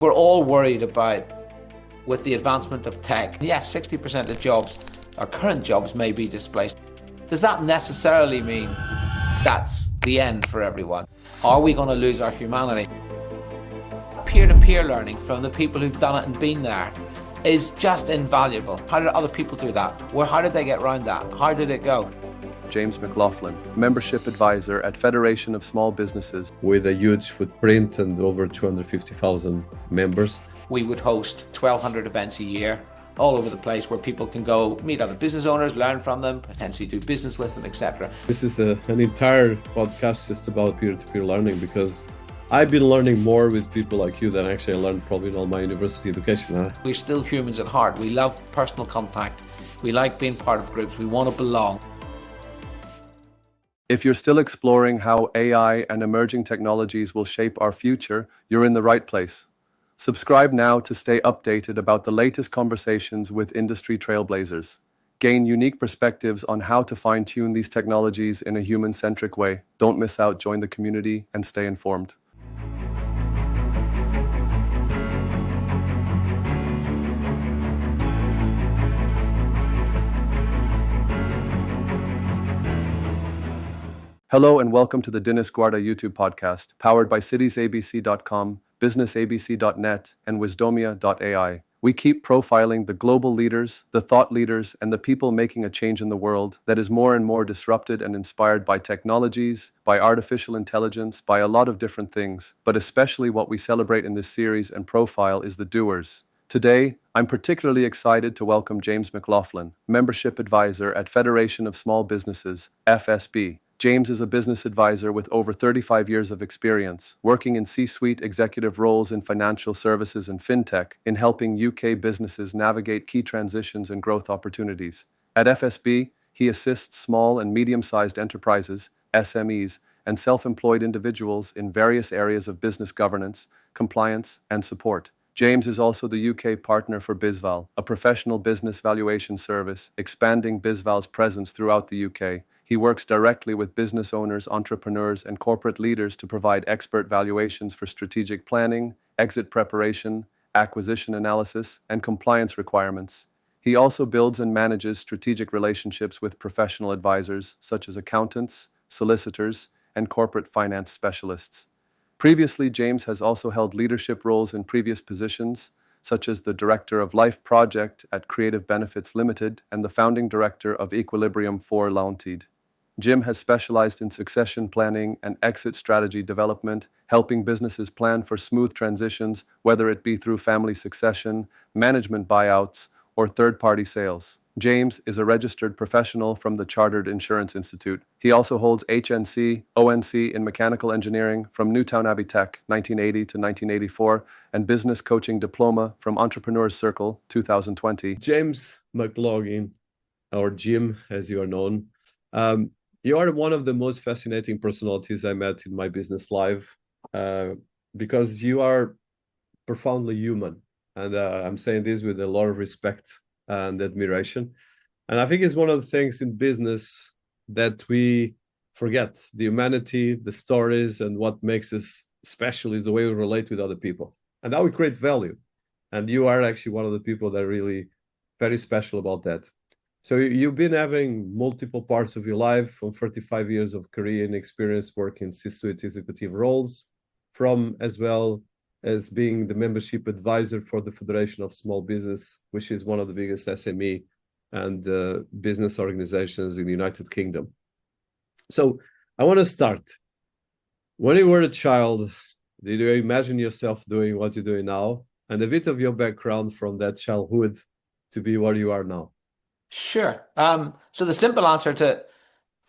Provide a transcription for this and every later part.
We're all worried about, with the advancement of tech, yes, 60% of jobs, our current jobs, may be displaced. Does that necessarily mean that's the end for everyone? Are we going to lose our humanity? Peer-to-peer learning from the people who've done it and been there is just invaluable. How did other people do that? How did they get around that? How did it go? James McLaughlin, Membership Advisor at Federation of Small Businesses. With a huge footprint and over 250,000 members. We would host 1,200 events a year all over the place where people can go meet other business owners, learn from them, potentially do business with them, etc. This is an entire podcast just about peer-to-peer learning, because I've been learning more with people like you than actually I learned probably in all my university education. We're still humans at heart. We love personal contact. We like being part of groups. We want to belong. If you're still exploring how AI and emerging technologies will shape our future, you're in the right place. Subscribe now to stay updated about the latest conversations with industry trailblazers. Gain unique perspectives on how to fine-tune these technologies in a human-centric way. Don't miss out, join the community, and stay informed. Hello and welcome to the Dinis Guarda YouTube podcast, powered by citiesabc.com, businessabc.net, and wisdomia.ai. We keep profiling the global leaders, the thought leaders, and the people making a change in the world that is more and more disrupted and inspired by technologies, by artificial intelligence, by a lot of different things. But especially what we celebrate in this series and profile is the doers. Today, I'm particularly excited to welcome James McLaughlin, Membership Advisor at Federation of Small Businesses, FSB. James is a business advisor with over 35 years of experience, working in C-suite executive roles in financial services and fintech, in helping UK businesses navigate key transitions and growth opportunities. At FSB, he assists small and medium-sized enterprises, SMEs, and self-employed individuals in various areas of business governance, compliance, and support. James is also the UK partner for BizVal, a professional business valuation service, expanding BizVal's presence throughout the UK. He works directly with business owners, entrepreneurs, and corporate leaders to provide expert valuations for strategic planning, exit preparation, acquisition analysis, and compliance requirements. He also builds and manages strategic relationships with professional advisors, such as accountants, solicitors, and corporate finance specialists. Previously, James has also held leadership roles in previous positions, such as the Director of Life Project at Creative Benefits Limited and the Founding Director of Equilibrium for Limited. Jim has specialized in succession planning and exit strategy development, helping businesses plan for smooth transitions, whether it be through family succession, management buyouts, or third-party sales. James is a registered professional from the Chartered Insurance Institute. He also holds HNC, ONC in mechanical engineering from Newtown Abbey Tech, 1980 to 1984, and business coaching diploma from Entrepreneurial Circle, 2020. James McLaughlin, or Jim as you are known, you are one of the most fascinating personalities I met in my business life, because you are profoundly human. And I'm saying this with a lot of respect and admiration. And I think it's one of the things in business that we forget. The humanity, the stories, and what makes us special is the way we relate with other people. And how we create value. And you are actually one of the people that are really very special about that. So you've been having multiple parts of your life, from 35 years of career and experience working in C-suite executive roles, from as well as being the membership advisor for the Federation of Small Business, which is one of the biggest SME and business organizations in the United Kingdom. So I want to start. When you were a child, did you imagine yourself doing what you're doing now? And a bit of your background from that childhood to be what you are now. Sure. So the simple answer to,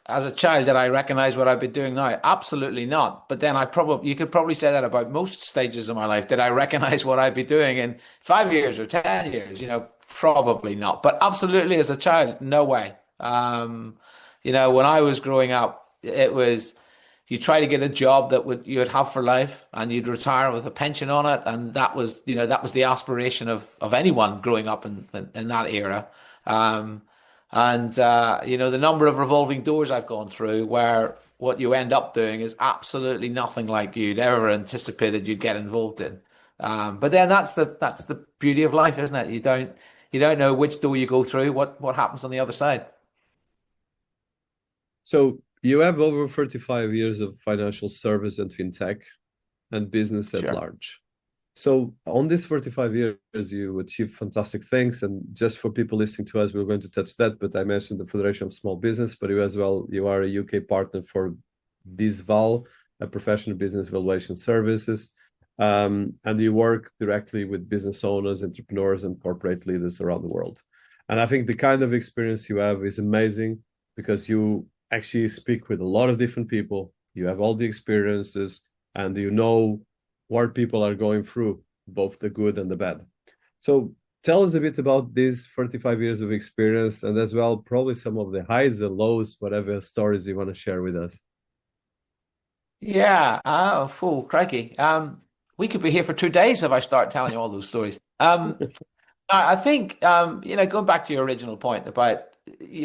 as a child, did I recognize what I've been doing now? Absolutely not. But then you could probably say that about most stages of my life. Did I recognize what I'd be doing in 5 years or 10 years? Probably not. But absolutely, as a child, no way. When I was growing up, it was, you try to get a job that you'd have for life, and you'd retire with a pension on it, and that was the aspiration of anyone growing up in that era. The number of revolving doors I've gone through where what you end up doing is absolutely nothing like you'd ever anticipated you'd get involved in. But then that's the beauty of life, isn't it? You don't know which door you go through, what happens on the other side. So you have over 35 years of financial service and fintech and business at Sure. large. So on these 45 years, you achieved fantastic things. And just for people listening to us, we're going to touch that. But I mentioned the Federation of Small Business, but you as well, you are a UK partner for BizVal, a professional business valuation services. And you work directly with business owners, entrepreneurs, and corporate leaders around the world. And I think the kind of experience you have is amazing because you actually speak with a lot of different people. You have all the experiences and you know what people are going through, both the good and the bad. So tell us a bit about these 45 years of experience and as well, probably some of the highs and lows, whatever stories you want to share with us. Yeah. Oh, fool, crikey. We could be here for 2 days if I start telling you all those stories. I think going back to your original point about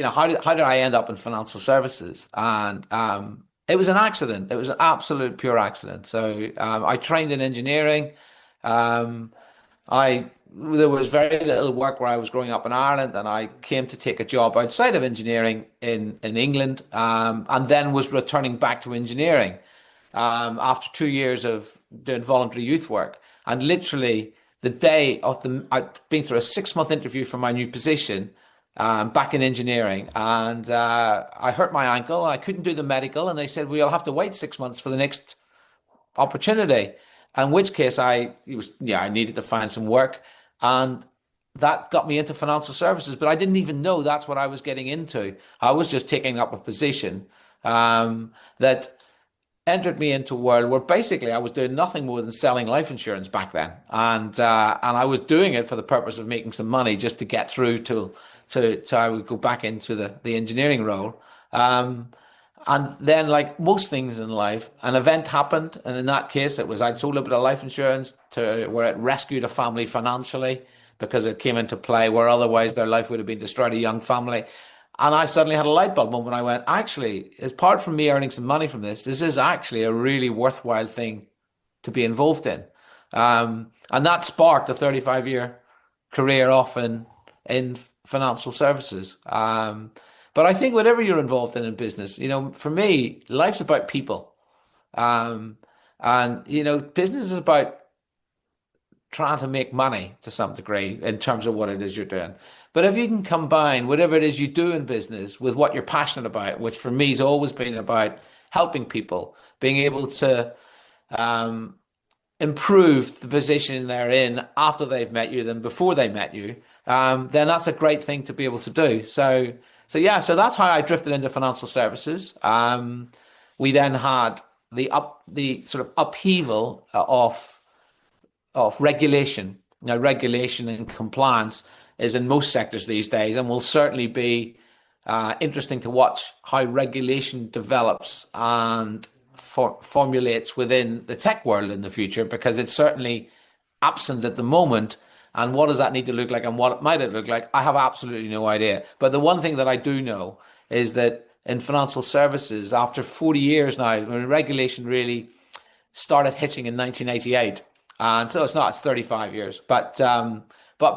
how did I end up in financial services, and it was an accident. It was an absolute pure accident. So I trained in engineering. Um, I There was very little work where I was growing up in Ireland, and I came to take a job outside of engineering in England, and then was returning back to engineering after 2 years of doing voluntary youth work. And literally, the day of I'd been through a 6 month interview for my new position back in engineering, and I hurt my ankle, and I couldn't do the medical, and they said, "Well, you'll have to wait 6 months for the next opportunity." In which case, I needed to find some work, and that got me into financial services. But I didn't even know that's what I was getting into. I was just taking up a position that entered me into a world where basically I was doing nothing more than selling life insurance back then, and I was doing it for the purpose of making some money just to get through to I would go back into the engineering role. And then, like most things in life, an event happened, and in that case, it was I'd sold a bit of life insurance to where it rescued a family financially because it came into play where otherwise their life would have been destroyed, a young family. And I suddenly had a light bulb moment. I went, actually, apart from me earning some money from this is actually a really worthwhile thing to be involved in. And that sparked a 35-year career off in financial services. But I think whatever you're involved in business, for me, life's about people. Um, and, business is about trying to make money to some degree in terms of what it is you're doing. But if you can combine whatever it is you do in business with what you're passionate about, which for me has always been about helping people, being able to um, improve the position they're in after they've met you than before they met you, then that's a great thing to be able to do. So that's how I drifted into financial services. We then had the sort of upheaval of regulation. Now, regulation and compliance is in most sectors these days, and will certainly be interesting to watch how regulation develops and formulates within the tech world in the future, because it's certainly absent at the moment. And what does that need to look like, and what might it look like? I have absolutely no idea. But the one thing that I do know is that in financial services, after 40 years now, when regulation really started hitting in 1988. And so it's 35 years. But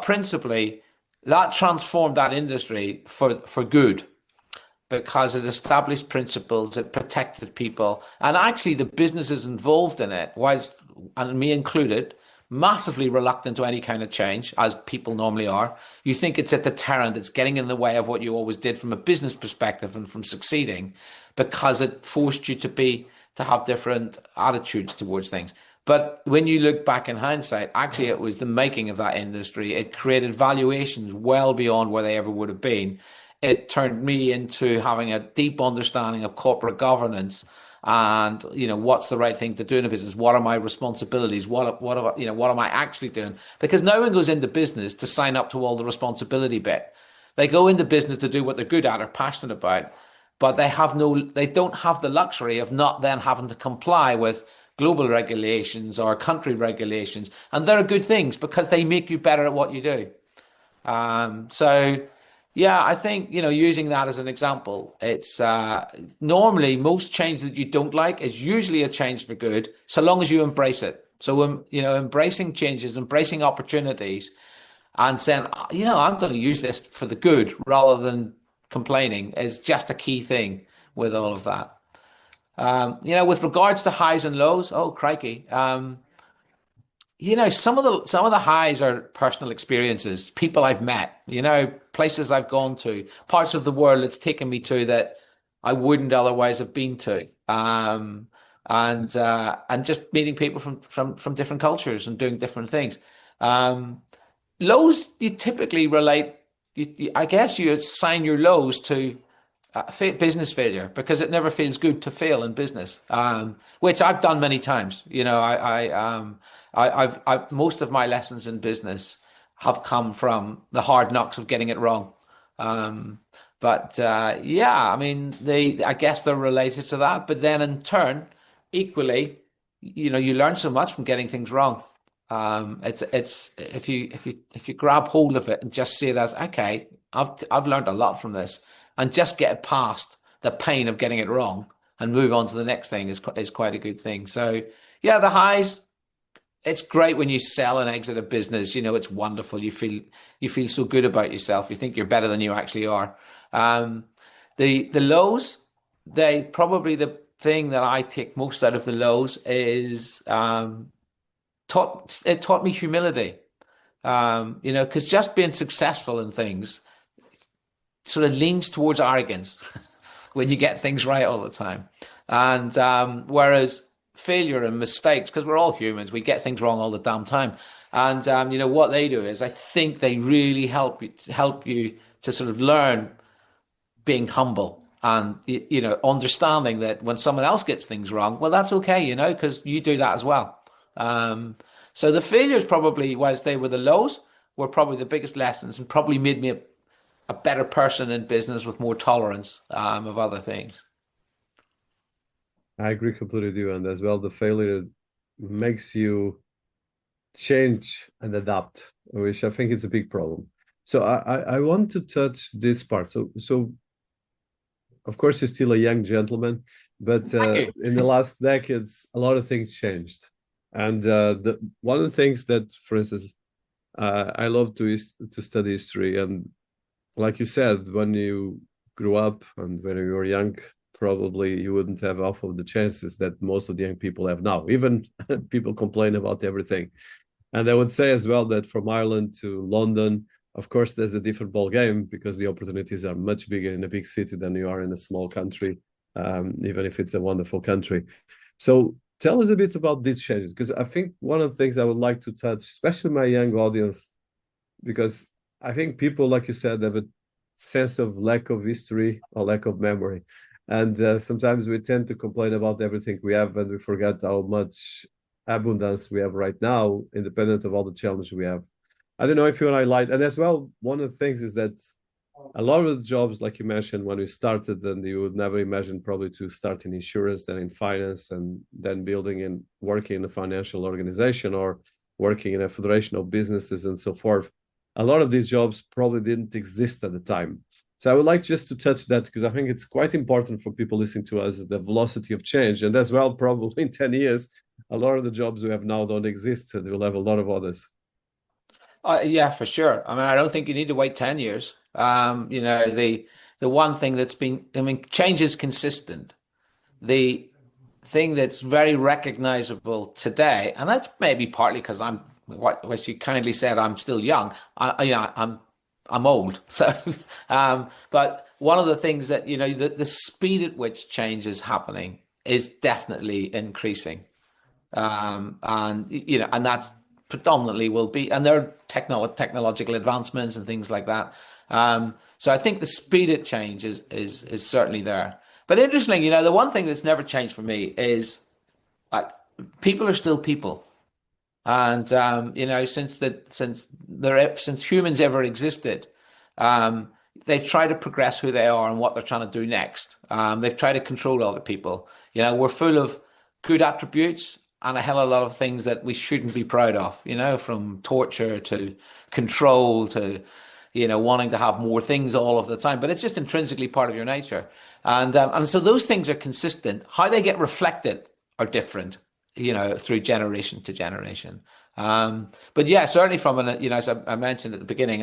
principally, that transformed that industry for good because it established principles, it protected people. And actually, the businesses involved in it, whilst, and me included, massively reluctant to any kind of change, as people normally are. You think it's a deterrent, it's getting in the way of what you always did from a business perspective and from succeeding, because it forced you to have different attitudes towards things. But when you look back in hindsight, actually it was the making of that industry. It created valuations well beyond where they ever would have been. It turned me into having a deep understanding of corporate governance and what's the right thing to do in a business. What are my responsibilities? What am I actually doing? Because no one goes into business to sign up to all the responsibility bit. They go into business to do what they're good at or passionate about, but they don't have the luxury of not then having to comply with global regulations or country regulations. And they're good things because they make you better at what you do. So yeah, I think, using that as an example, it's normally most change that you don't like is usually a change for good, so long as you embrace it. So when, embracing changes, embracing opportunities, and saying, I'm going to use this for the good rather than complaining is just a key thing with all of that. With regards to highs and lows, oh crikey. Some of the highs are personal experiences, people I've met, places I've gone to, parts of the world it's taken me to that I wouldn't otherwise have been to. And just meeting people from different cultures and doing different things. Lows you typically relate. I guess you assign your lows to business failure because it never feels good to fail in business, which I've done many times. Most of my lessons in business have come from the hard knocks of getting it wrong. But yeah, I mean, I guess they're related to that. But then in turn, equally, you learn so much from getting things wrong. It's if you grab hold of it and just see it as okay, I've learned a lot from this, and just get past the pain of getting it wrong and move on to the next thing is quite a good thing. So yeah, the highs. It's great when you sell and exit a business. It's wonderful. You feel so good about yourself. You think you're better than you actually are. Um, the lows, probably the thing that I take most out of the lows is it taught me humility. Because just being successful in things sort of leans towards arrogance when you get things right all the time. And whereas failure and mistakes, because we're all humans, we get things wrong all the damn time. And what they do is I think they really help you to sort of learn being humble and understanding that when someone else gets things wrong, well, that's okay, because you do that as well. So the failures probably, whilst they were the lows, were probably the biggest lessons and probably made me a better person in business with more tolerance of other things. I agree completely with you. And as well, the failure makes you change and adapt, which I think is a big problem. So I want to touch this part. So of course, you're still a young gentleman, but Thank you. in the last decades, a lot of things changed. And one of the things that, for instance, I love to study history. And like you said, when you grew up and when you were young, probably you wouldn't have half of the chances that most of the young people have now. Even people complain about everything. And I would say as well that from Ireland to London, of course, there's a different ball game because the opportunities are much bigger in a big city than you are in a small country, even if it's a wonderful country. So tell us a bit about these changes, because I think one of the things I would like to touch, especially my young audience, because I think people, like you said, have a sense of lack of history or lack of memory. And sometimes we tend to complain about everything we have and we forget how much abundance we have right now, independent of all the challenges we have. I don't know if you want to highlight, and as well, one of the things is that a lot of the jobs, like you mentioned, when we started, and you would never imagine probably to start in insurance, then in finance, and then building and working in a financial organization or working in a federation of businesses and so forth. A lot of these jobs probably didn't exist at the time. So I would like just to touch that because I think it's quite important for people listening to us, the velocity of change. And as well, probably in 10 years, a lot of the jobs we have now don't exist. So we'll have a lot of others. Yeah, for sure. I mean, I don't think you need to wait 10 years. The one thing that's been, I mean, change is consistent. The thing that's very recognizable today, and that's maybe partly because what you kindly said, I'm still young. I'm old. So, but one of the things that, the speed at which change is happening is definitely increasing. And that's predominantly will be, and there are technological advancements and things like that. So I think the speed at change is certainly there. But interestingly, the one thing that's never changed for me is like people are still people. And since humans ever existed, they've tried to progress who they are and what they're trying to do next. They've tried to control other people. We're full of good attributes and a hell of a lot of things that we shouldn't be proud of. From torture to control to wanting to have more things all of the time. But it's just intrinsically part of your nature, and so those things are consistent. How they get reflected are different. through generation to generation. But yeah, certainly from as I mentioned at the beginning,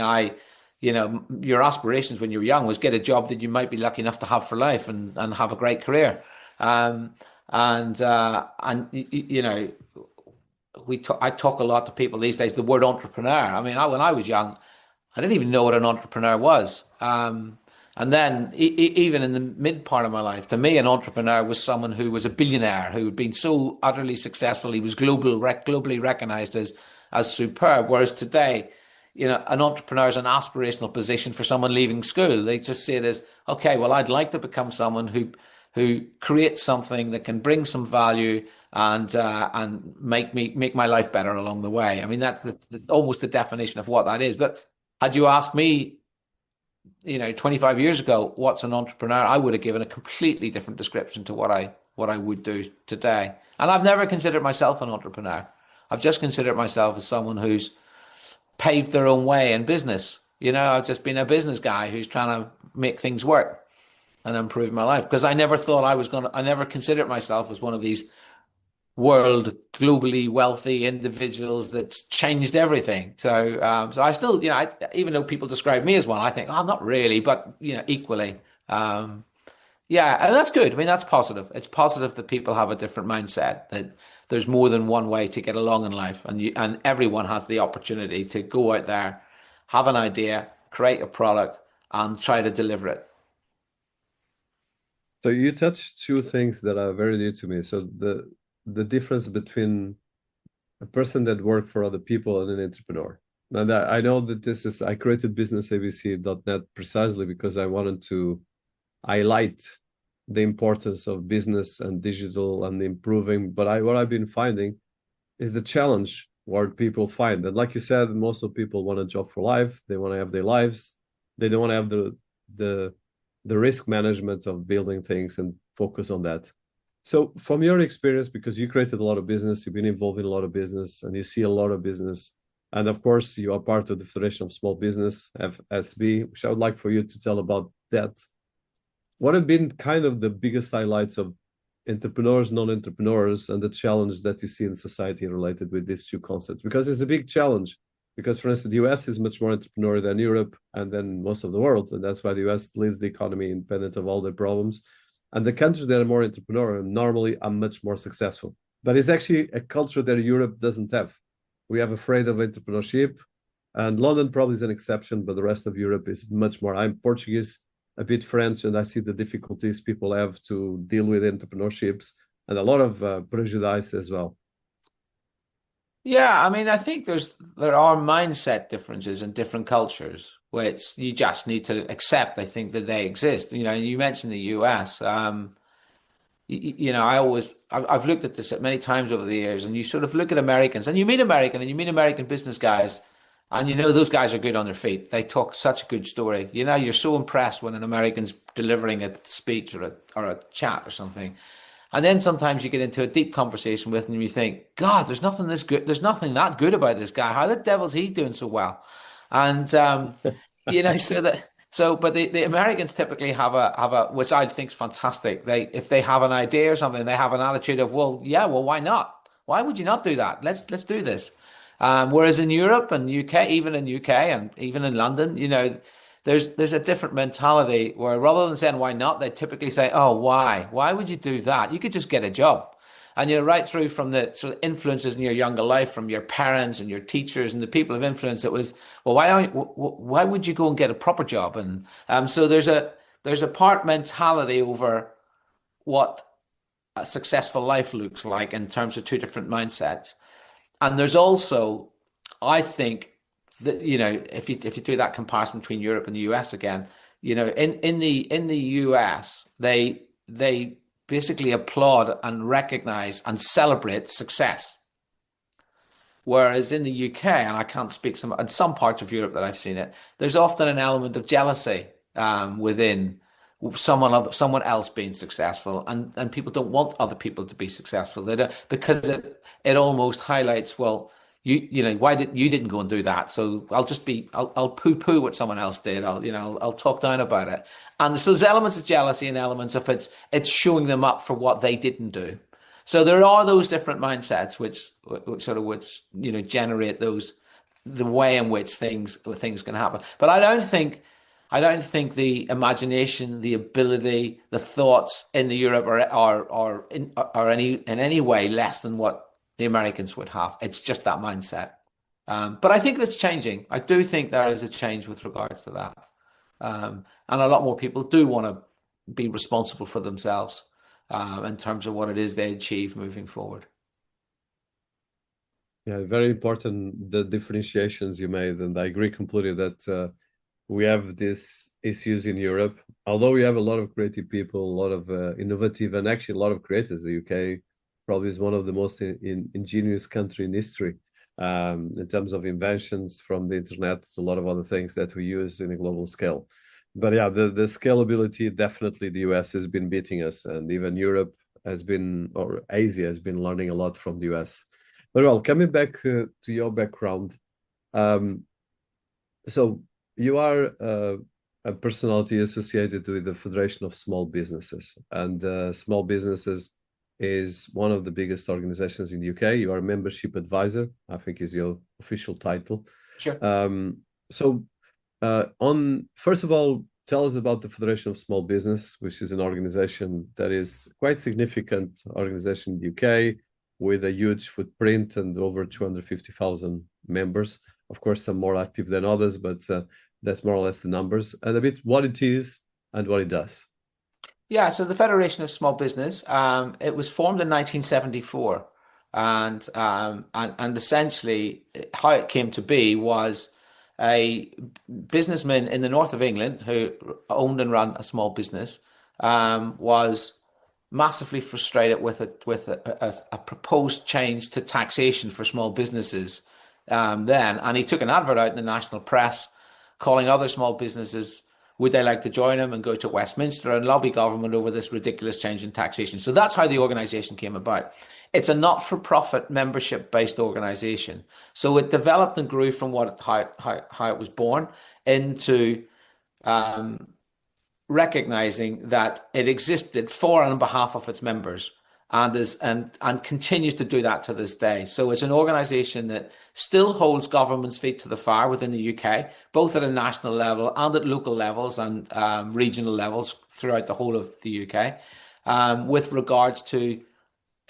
your aspirations when you were young was get a job that you might be lucky enough to have for life and have a great career. Um, and I talk a lot to people these days, the word entrepreneur. I mean, when I was young, I didn't even know what an entrepreneur was. And then even in the mid part of my life, to me, an entrepreneur was someone who was a billionaire, who had been so utterly successful. He was globally recognized as superb. Whereas today, an entrepreneur is an aspirational position for someone leaving school. They just see it as, okay, well, I'd like to become someone who creates something that can bring some value and make my life better along the way. I mean, that's almost the definition of what that is. But had you asked me, 25 years ago, what's an entrepreneur? I would have given a completely different description to what I would do today. And I've never considered myself an entrepreneur. I've just considered myself as someone who's paved their own way in business. I've just been a business guy who's trying to make things work and improve my life, because I never thought I never considered myself as one of these world globally wealthy individuals that's changed everything. So I still, even though people describe me as one, I think, oh, not really, but equally. Yeah, and that's good. I mean, that's positive. It's positive that people have a different mindset, that there's more than one way to get along in life, and everyone has the opportunity to go out there, have an idea, create a product, and try to deliver it. So you touched two things that are very new to me. So the difference between a person that works for other people and an entrepreneur. And I know that I created businessabc.net precisely because I wanted to highlight the importance of business and digital and improving. But what I've been finding is the challenge what people find. And like you said, most of people want a job for life. They want to have their lives. They don't want to have the risk management of building things and focus on that. So from your experience, because you created a lot of business, you've been involved in a lot of business, and you see a lot of business, and of course you are part of the Federation of Small Business, FSB, which I would like for you to tell about that. What have been kind of the biggest highlights of entrepreneurs, non-entrepreneurs, and the challenge that you see in society related with these two concepts? Because it's a big challenge. Because, for instance, the US is much more entrepreneurial than Europe and then most of the world. And that's why the US leads the economy independent of all the problems. And the countries that are more entrepreneurial normally are much more successful. But it's actually a culture that Europe doesn't have. We have afraid of entrepreneurship. And London probably is an exception, but the rest of Europe is much more. I'm Portuguese, a bit French, and I see the difficulties people have to deal with entrepreneurships and a lot of prejudice as well. Yeah, I mean, I think there are mindset differences in different cultures, which you just need to accept. I think that they exist. You mentioned the US. I've looked at this many times over the years, and you sort of look at Americans, and you meet American business guys, and those guys are good on their feet. They talk such a good story. You're so impressed when an American's delivering a speech or a chat or something. And then sometimes you get into a deep conversation with them and you think, God, there's nothing this good. There's nothing that good about this guy. How the devil's he doing so well? And but the Americans typically have a which I think is fantastic. If they have an idea or something, they have an attitude of, well, yeah, well, why not? Why would you not do that? Let's do this. Whereas in Europe and UK, even in UK and even in London, there's a different mentality where rather than saying why not, they typically say, oh, why? Why would you do that? You could just get a job. And right through from the sort of influences in your younger life from your parents and your teachers and the people of influence, it was, well, why would you go and get a proper job? And so there's a part mentality over what a successful life looks like in terms of two different mindsets. And there's also, I think, if you do that comparison between Europe and the US again, in the US they basically applaud and recognize and celebrate success, whereas in the UK, and I can't speak in some parts of Europe that I've seen it, there's often an element of jealousy within someone else being successful, and people don't want other people to be successful. They don't, because it almost highlights, well, why you didn't go and do that? So I'll poo-poo what someone else did. I'll talk down about it. And so there's elements of jealousy and elements of it's showing them up for what they didn't do. So there are those different mindsets which sort of generate the way in which things can happen. But I don't think the imagination, the ability, the thoughts in the Europe are in any way less than what the Americans would have. It's just that mindset. But I think that's changing. I do think there is a change with regards to that. And a lot more people do want to be responsible for themselves in terms of what it is they achieve moving forward. Yeah, very important, the differentiations you made, and I agree completely that we have these issues in Europe. Although we have a lot of creative people, a lot of innovative, and actually a lot of creators. The UK probably is one of the most ingenious country in history in terms of inventions, from the internet to a lot of other things that we use in a global scale. But yeah, the scalability, definitely the US has been beating us, and even Europe has been, or Asia has been learning a lot from the US. But well, coming back to your background, um, so you are a personality associated with the Federation of Small Businesses, and Small Businesses is one of the biggest organizations in the UK. You are a membership advisor, I think is your official title. Sure. So on first of all, tell us about the Federation of Small Business, which is an organization that is quite significant organization in the UK with a huge footprint and over 250,000 members. Of course, some more active than others, but that's more or less the numbers, and a bit what it is and what it does. Yeah, so the Federation of Small Business, it was formed in 1974, and essentially how it came to be was a businessman in the north of England who owned and ran a small business, was massively frustrated with a proposed change to taxation for small businesses then, and he took an advert out in the national press calling other small businesses, would they like to join him and go to Westminster and lobby government over this ridiculous change in taxation? So that's how the organization came about. It's a not-for-profit membership-based organization. So it developed and grew from how it was born into recognizing that it existed for and on behalf of its members, and continues to do that to this day. So it's an organization that still holds government's feet to the fire within the UK, both at a national level and at local levels and regional levels throughout the whole of the UK, with regards to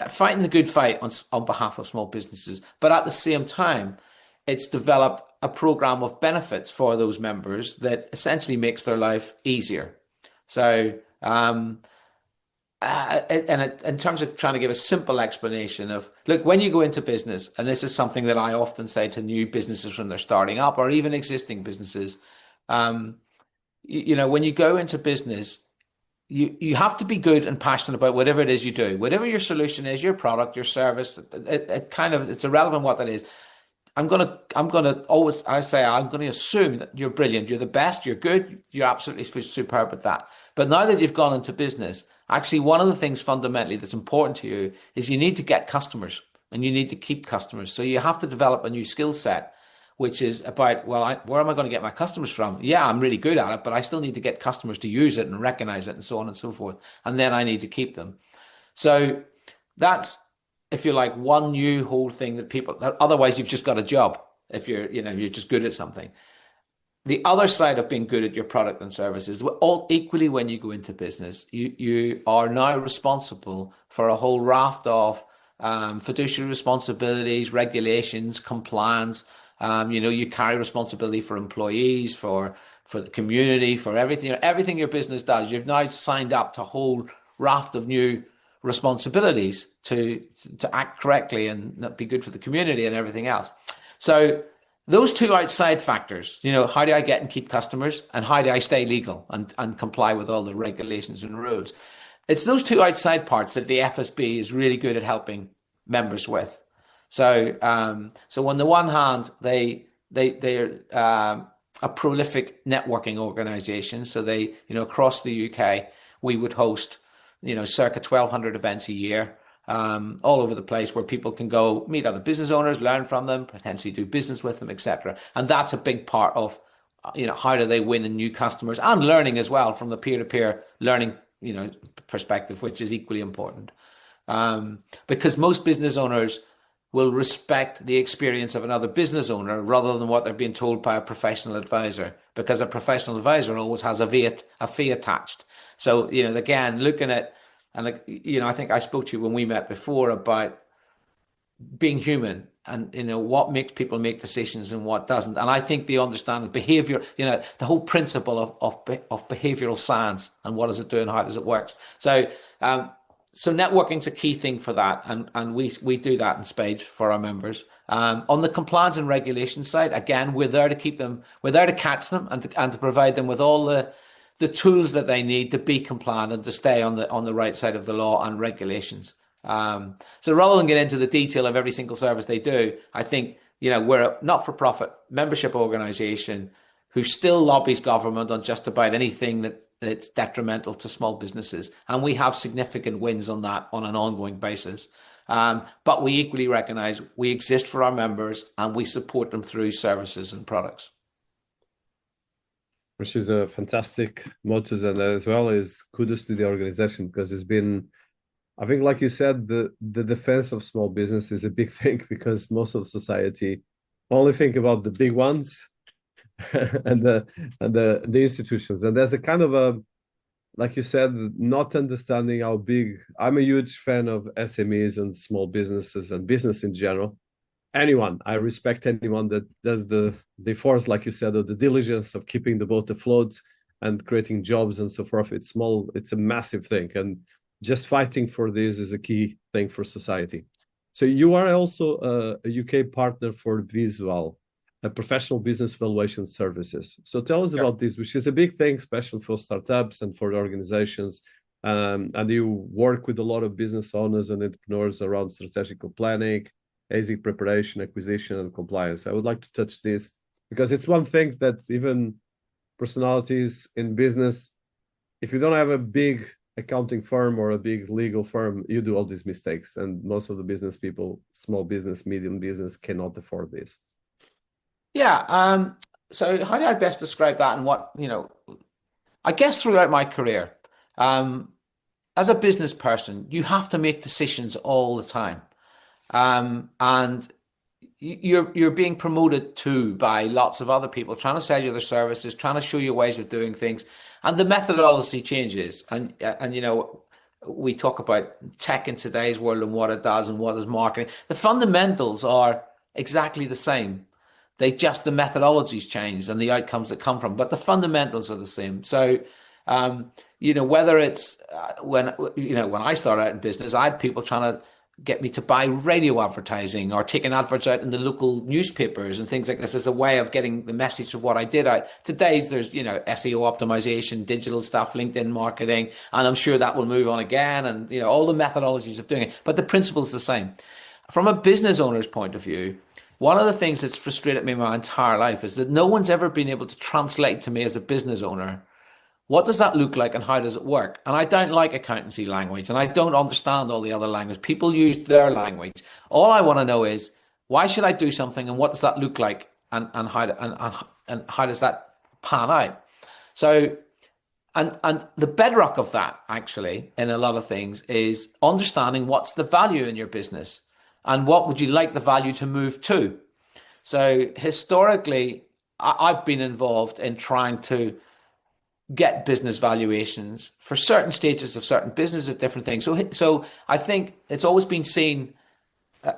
fighting the good fight on behalf of small businesses. But at the same time, it's developed a program of benefits for those members that essentially makes their life easier. So, in terms of trying to give a simple explanation of, look, when you go into business, and this is something that I often say to new businesses when they're starting up or even existing businesses, when you go into business, you have to be good and passionate about whatever it is you do, whatever your solution is, your product, your service. It's irrelevant what that is. I'm gonna always, I'm going to assume that you're brilliant, you're the best, you're good, you're absolutely superb at that. But now that you've gone into business, actually one of the things fundamentally that's important to you is you need to get customers and you need to keep customers. So you have to develop a new skill set, which is about, well, where am I going to get my customers from? Yeah, I'm really good at it, but I still need to get customers to use it and recognize it and so on and so forth. And then I need to keep them. So that's, if you like, one new whole thing that people, otherwise you've just got a job if you're just good at something. The other side of being good at your product and services, all equally when you go into business, you are now responsible for a whole raft of fiduciary responsibilities, regulations, compliance. You carry responsibility for employees, for the community, for everything your business does. You've now signed up to a whole raft of new responsibilities to act correctly and be good for the community and everything else. So those two outside factors, how do I get and keep customers, and how do I stay legal and comply with all the regulations and rules? It's those two outside parts that the FSB is really good at helping members with. So on the one hand, they're a prolific networking organization. So they, across the UK, we would host circa 1,200 events a year, all over the place, where people can go meet other business owners, learn from them, potentially do business with them, etc. And that's a big part of, how do they win in new customers, and learning as well from the peer-to-peer learning, perspective, which is equally important. Because most business owners will respect the experience of another business owner rather than what they're being told by a professional advisor, because a professional advisor always has a fee attached. So, again, looking at, and I think I spoke to you when we met before about being human and what makes people make decisions and what doesn't. And I think the understanding behavior, the whole principle of behavioral science and what does it do and how does it work. So networking's a key thing for that, and we do that in spades for our members. On the compliance and regulation side, again, we're there to keep them, we're there to catch them and to provide them with all the tools that they need to be compliant and to stay on the right side of the law and regulations. So rather than get into the detail of every single service they do, I think we're a not-for-profit membership organisation who still lobbies government on just about anything that's detrimental to small businesses. And we have significant wins on that on an ongoing basis. But we equally recognise we exist for our members and we support them through services and products. Which is a fantastic motto, and as well as kudos to the organization, because it's been, I think, like you said, the defense of small business is a big thing, because most of society only think about the big ones and the institutions, and there's a kind of a, like you said, not understanding how big. I'm a huge fan of SMEs and small businesses and business in general. I respect anyone that does the force, like you said, or the diligence of keeping the boat afloat and creating jobs and so forth. It's a massive thing, and just fighting for this is a key thing for society. So you are also a UK partner for BizVal, a professional business valuation services. So tell us about this, which is a big thing, especially for startups and for the organizations. And you work with a lot of business owners and entrepreneurs around strategic planning, exit preparation, acquisition, and compliance. I would like to touch this because it's one thing that even personalities in business, if you don't have a big accounting firm or a big legal firm, you do all these mistakes. And most of the business people, small business, medium business, cannot afford this. Yeah. So how do I best describe that? And what, I guess throughout my career, as a business person, you have to make decisions all the time. And you're being promoted to by lots of other people trying to sell you their services, trying to show you ways of doing things, and the methodology changes. And we talk about tech in today's world and what it does and what is marketing. The fundamentals are exactly the same. The methodologies change and the outcomes that come from, but the fundamentals are the same. So, whether it's when I started out in business, I had people trying to get me to buy radio advertising or taking adverts out in the local newspapers and things like this as a way of getting the message of what I did out. Today's there's, SEO optimization, digital stuff, LinkedIn marketing, and I'm sure that will move on again, and, all the methodologies of doing it, but the principle is the same. From a business owner's point of view, one of the things that's frustrated me my entire life is that no one's ever been able to translate to me as a business owner, what does that look like and how does it work? And I don't like accountancy language and I don't understand all the other language. People use their language. All I want to know is, why should I do something and what does that look like and how does that pan out? So, and the bedrock of that actually in a lot of things is understanding what's the value in your business and what would you like the value to move to. So historically, I've been involved in trying to get business valuations for certain stages of certain businesses, different things. So I think it's always been seen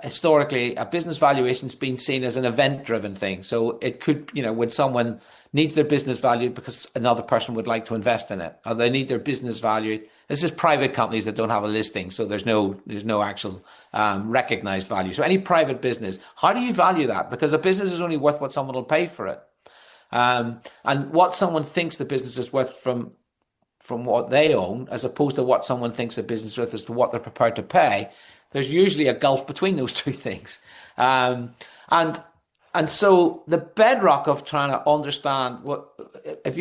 historically, a business valuation has been seen as an event-driven thing. So it could, when someone needs their business valued because another person would like to invest in it, or they need their business valued. This is private companies that don't have a listing, so there's no actual recognized value. So any private business, how do you value that? Because a business is only worth what someone will pay for it. And what someone thinks the business is worth from what they own, as opposed to what someone thinks the business is worth as to what they're prepared to pay, there's usually a gulf between those two things. And so the bedrock of trying to understand what, if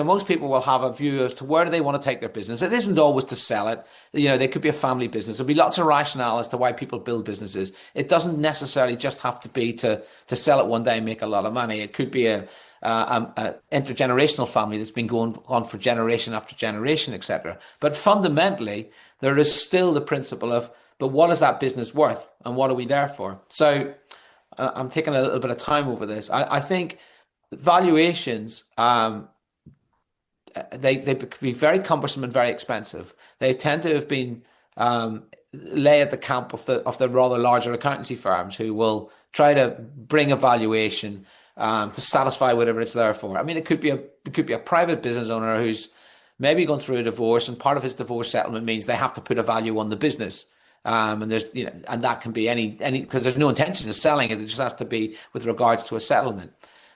most people will have a view as to where do they want to take their business. It isn't always to sell it. They could be a family business. There'll be lots of rationale as to why people build businesses. It doesn't necessarily just have to be to sell it one day and make a lot of money. It could be a intergenerational family that's been going on for generation after generation, etc. But fundamentally, there is still the principle of but what is that business worth, and what are we there for? So I'm taking a little bit of time over this. I think valuations, they can be very cumbersome and very expensive. They tend to have been lay at the camp of the rather larger accountancy firms who will try to bring a valuation to satisfy whatever it's there for. I mean, it could be a private business owner who's maybe gone through a divorce, and part of his divorce settlement means they have to put a value on the business. And there's, and that can be any because there's no intention of selling it. It just has to be with regards to a settlement.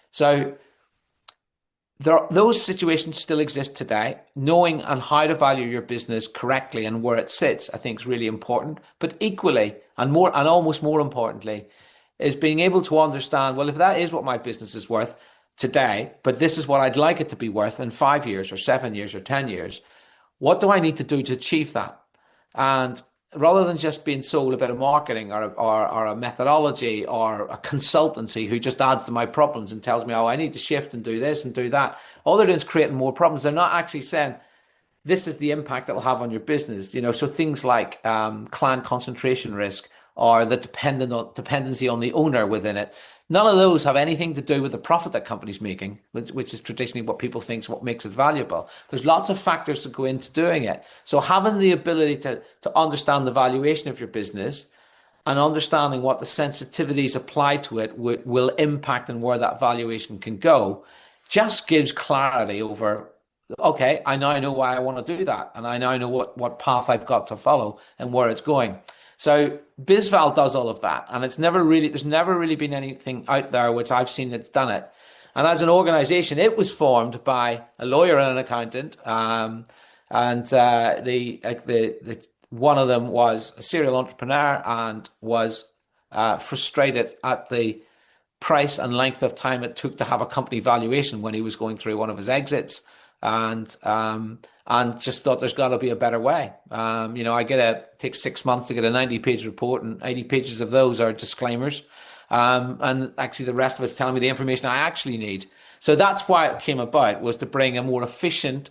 So those situations still exist today. Knowing and how to value your business correctly and where it sits, I think, is really important. But equally, and more, and almost more importantly, is being able to understand, well, if that is what my business is worth today, but this is what I'd like it to be worth in 5 years or 7 years or 10 years, what do I need to do to achieve that? And rather than just being sold a bit of marketing or a methodology or a consultancy who just adds to my problems and tells me, oh, I need to shift and do this and do that, all they're doing is creating more problems. They're not actually saying, this is the impact it'll have on your business. So things like client concentration risk or the dependency on the owner within it. None of those have anything to do with the profit that company's making, which is traditionally what people think is what makes it valuable. There's lots of factors that go into doing it. So having the ability to understand the valuation of your business and understanding what the sensitivities applied to it will impact and where that valuation can go just gives clarity over, okay, I now know why I want to do that. And I now know what path I've got to follow and where it's going. So BizVal does all of that, and there's never really been anything out there which I've seen that's done it. And as an organization, it was formed by a lawyer and an accountant, and the one of them was a serial entrepreneur and was frustrated at the price and length of time it took to have a company valuation when he was going through one of his exits, and just thought there's got to be a better way. It takes 6 months to get a 90-page report, and 80 pages of those are disclaimers. And actually the rest of it's telling me the information I actually need. So that's why it came about, was to bring a more efficient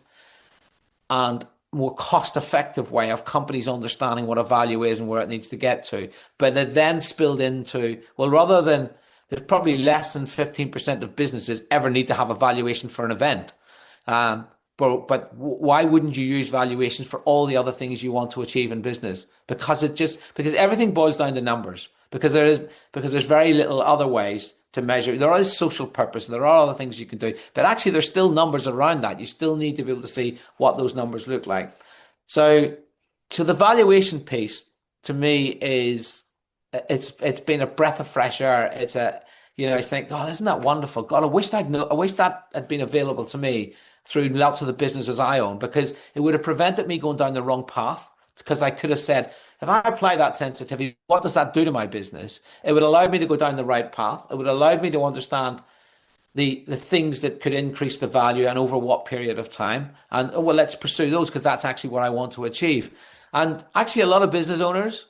and more cost-effective way of companies understanding what a value is and where it needs to get to. But it then spilled into, well, rather than, there's probably less than 15% of businesses ever need to have a valuation for an event. But why wouldn't you use valuations for all the other things you want to achieve in business? Because everything boils down to numbers. Because there's very little other ways to measure. There is social purpose, and there are other things you can do. But actually, there's still numbers around that. You still need to be able to see what those numbers look like. So the valuation piece, to me, it's been a breath of fresh air. I think, oh, isn't that wonderful? God, I wish that had been available to me through lots of the businesses I own, because it would have prevented me going down the wrong path. Because I could have said, if I apply that sensitivity, what does that do to my business? It would allow me to go down the right path. It would allow me to understand the things that could increase the value and over what period of time. And well, let's pursue those, because that's actually what I want to achieve. And actually, a lot of business owners,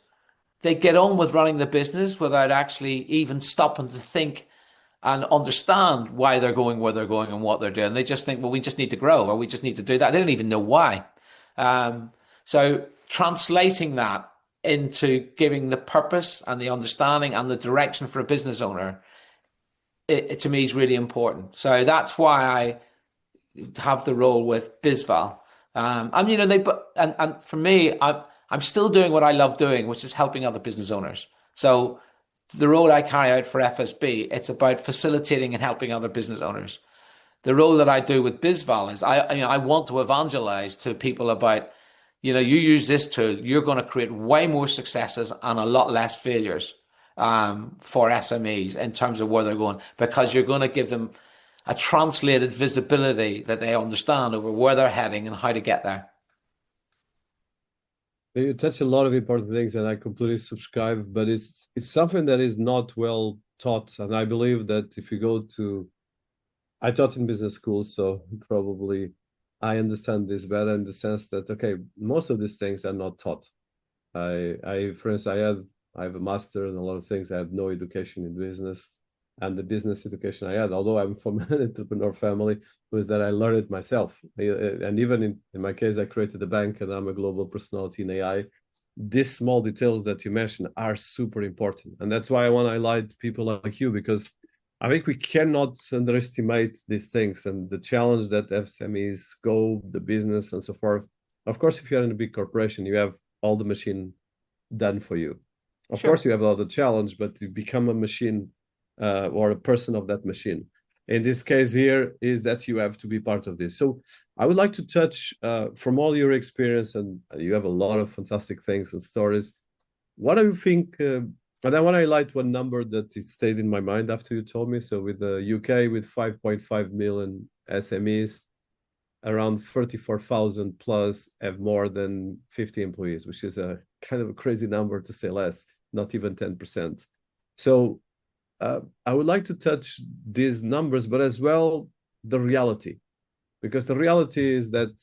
they get on with running the business without actually even stopping to think and understand why they're going where they're going and what they're doing. They just think, well, we just need to grow, or we just need to do that. They don't even know why. So translating that into giving the purpose and the understanding and the direction for a business owner, it to me is really important. So that's why I have the role with BizVal. And for me, I'm still doing what I love doing, which is helping other business owners. So the role I carry out for FSB, it's about facilitating and helping other business owners. The role that I do with BizVal is I want to evangelize to people about, you use this tool, you're going to create way more successes and a lot less failures for SMEs in terms of where they're going, because you're going to give them a translated visibility that they understand over where they're heading and how to get there. You touch a lot of important things, and I completely subscribe, but it's something that is not well taught. And I believe that if you go I taught in business school, so probably I understand this better in the sense that, okay, most of these things are not taught. For instance, I have a master in a lot of things. I have no education in business, and the business education I had, although I'm from an entrepreneur family, was that I learned it myself. And even in my case, I created a bank, and I'm a global personality in AI. these small details that you mentioned are super important. And that's why I want to highlight people like you, because I think we cannot underestimate these things and the challenge that SMEs go, the business and so forth. Of course, if you're in a big corporation, you have all the machine done for you. Of course, Sure. you have all the challenge, but you become a machine or a person of that machine. In this case here is that you have to be part of this. So I would like to touch from all your experience, and you have a lot of fantastic things and stories. What do you think? And I want to highlight one number that it stayed in my mind after you told me. So with the UK, with 5.5 million SMEs, around 34,000 plus have more than 50 employees, which is a kind of a crazy number to say less, not even 10%. So I would like to touch these numbers, but as well the reality, because the reality is that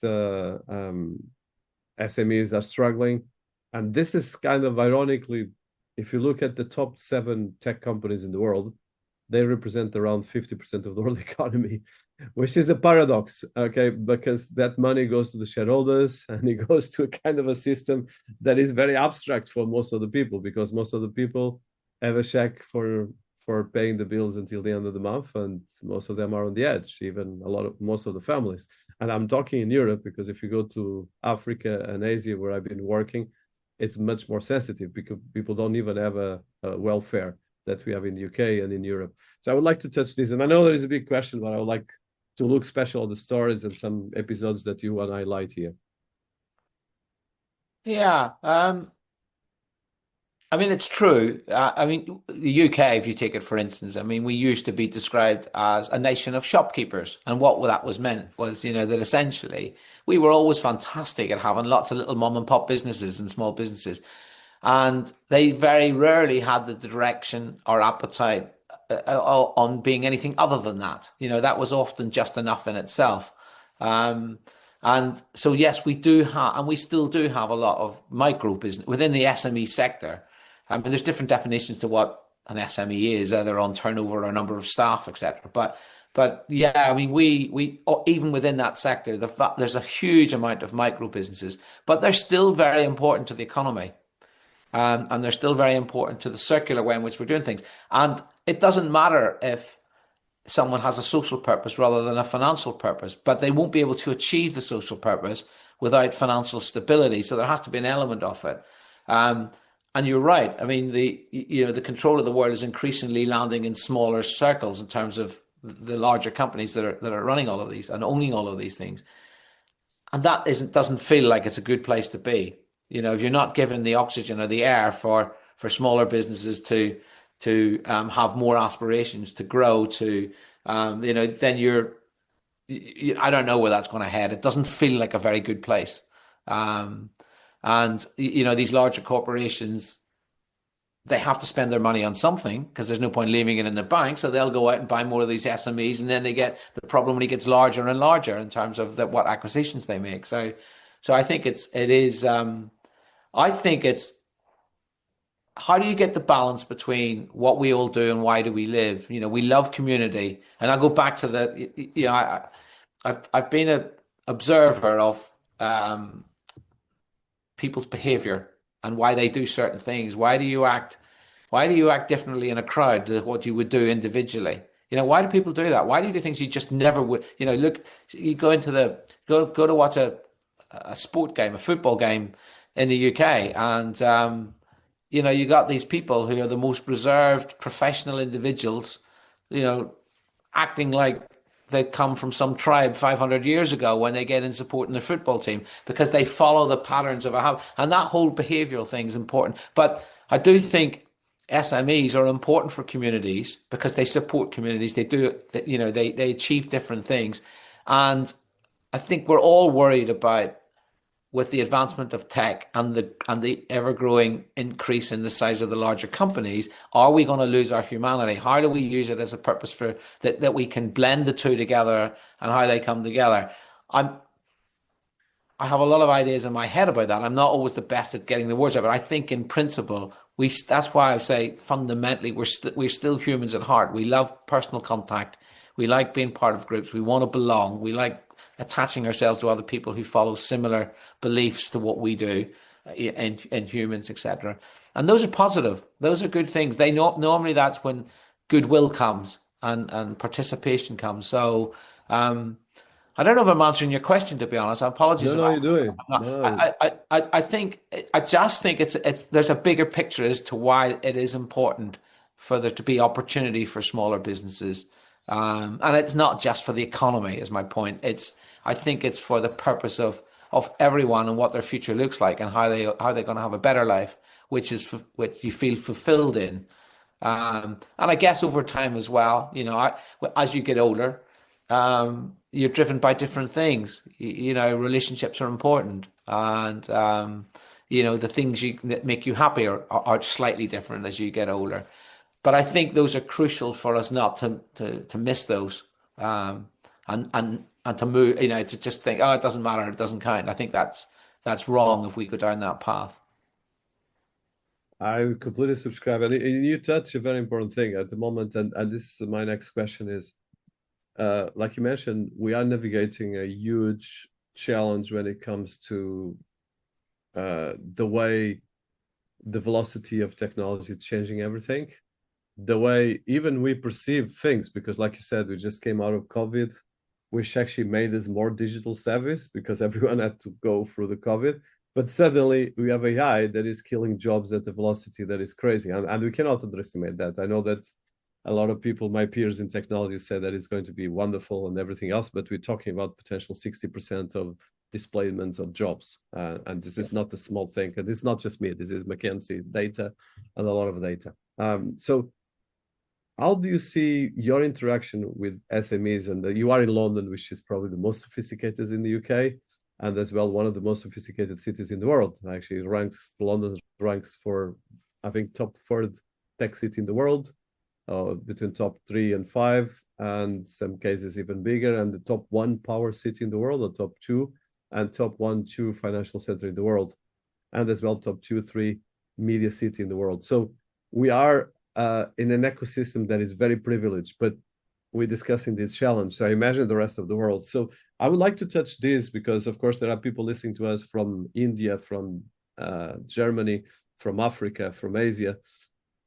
SMEs are struggling. And this is kind of ironically, if you look at the top 7 tech companies in the world, they represent around 50% of the world economy, which is a paradox, okay? Because that money goes to the shareholders and it goes to a kind of a system that is very abstract for most of the people, because most of the people have a check for paying the bills until the end of the month, and most of them are on the edge, even most of the families. And I'm talking in Europe, because if you go to Africa and Asia, where I've been working, it's much more sensitive because people don't even have a welfare that we have in the UK and in Europe. So I would like to touch this. And I know there is a big question, but I would like to look special on the stories and some episodes that you want to highlight here. Yeah. I mean, it's true. I mean, the UK, if you take it for instance, I mean, we used to be described as a nation of shopkeepers. And what that was meant was, that essentially we were always fantastic at having lots of little mom and pop businesses and small businesses. And they very rarely had the direction or appetite on being anything other than that. That was often just enough in itself. Um, and so, yes, we do have, and we still do have a lot of micro business within the SME sector. I mean, there's different definitions to what an SME is, either on turnover or number of staff, etc. But yeah, I mean, we even within that sector, there's a huge amount of micro businesses, but they're still very important to the economy, and they're still very important to the circular way in which we're doing things. And it doesn't matter if someone has a social purpose rather than a financial purpose, but they won't be able to achieve the social purpose without financial stability. So there has to be an element of it. Um, and you're right. I mean, the control of the world is increasingly landing in smaller circles in terms of the larger companies that are running all of these and owning all of these things. And that doesn't feel like it's a good place to be. If you're not given the oxygen or the air for smaller businesses to have more aspirations, to grow, then I don't know where that's going to head. It doesn't feel like a very good place. Um, and these larger corporations, they have to spend their money on something because there's no point leaving it in the bank. So they'll go out and buy more of these SMEs, and then they get the problem when it gets larger and larger in terms of what acquisitions they make. So I think it is. I think it's how do you get the balance between what we all do and why do we live? We love community, and I go back to I've been a observer of people's behavior and why they do certain things. Why do you act differently in a crowd than what you would do individually? Why do people do that? Why do you do things you just never would? Look, you go to watch a sport game, a football game in the UK, and you got these people who are the most reserved professional individuals, you know, acting like they come from some tribe 500 years ago when they get in supporting their football team because they follow the patterns of a habit. And that whole behavioral thing is important. But I do think SMEs are important for communities because they support communities. They do, they achieve different things. And I think we're all worried about with the advancement of tech and the ever growing increase in the size of the larger companies, are we going to lose our humanity? How do we use it as a purpose for that we can blend the two together and how they come together? I have a lot of ideas in my head about that. I'm not always the best at getting the words out, but I think in principle, that's why I say fundamentally we're still humans at heart. We love personal contact. We like being part of groups. We want to belong. We like attaching ourselves to other people who follow similar beliefs to what we do. in humans, etc. And those are positive. Those are good things. They normally that's when goodwill comes and participation comes. So I don't know if I'm answering your question, to be honest. Apologies No, if no, you're doing. I'm not. No, I think I just think it's there's a bigger picture as to why it is important for there to be opportunity for smaller businesses, and it's not just for the economy. Is my point. I think it's for the purpose of everyone and what their future looks like and how they're going to have a better life, which you feel fulfilled in. And I guess over time as well, as you get older, you're driven by different things. Relationships are important, and the things that make you happy are slightly different as you get older. But I think those are crucial for us not to miss those, and to move. To just think, oh, it doesn't matter, it doesn't count. I think that's wrong if we go down that path. I completely subscribe. And you touch a very important thing at the moment. And this is my next question is, like you mentioned, we are navigating a huge challenge when it comes to the way the velocity of technology is changing everything, the way even we perceive things, because like you said, we just came out of COVID, which actually made us more digital savvy because everyone had to go through the COVID. But suddenly we have AI that is killing jobs at a velocity that is crazy. And we cannot underestimate that. I know that a lot of people, my peers in technology, say that it's going to be wonderful and everything else, but we're talking about potential 60% of displacement of jobs. And this is not a small thing. And this is not just me, this is McKinsey data and a lot of data. So how do you see your interaction with SMEs? And you are in London, which is probably the most sophisticated in the UK, and as well one of the most sophisticated cities in the world. Actually, London ranks for, I think, top third tech city in the world, between top 3 and 5, and some cases even bigger, and the top 1 power city in the world, or top 2, and top 1, 2 financial center in the world, and as well top 2, 3 media city in the world. So we are in an ecosystem that is very privileged, but we're discussing this challenge. So I imagine the rest of the world. So I would like to touch this because, of course, there are people listening to us from India, from Germany, from Africa, from Asia.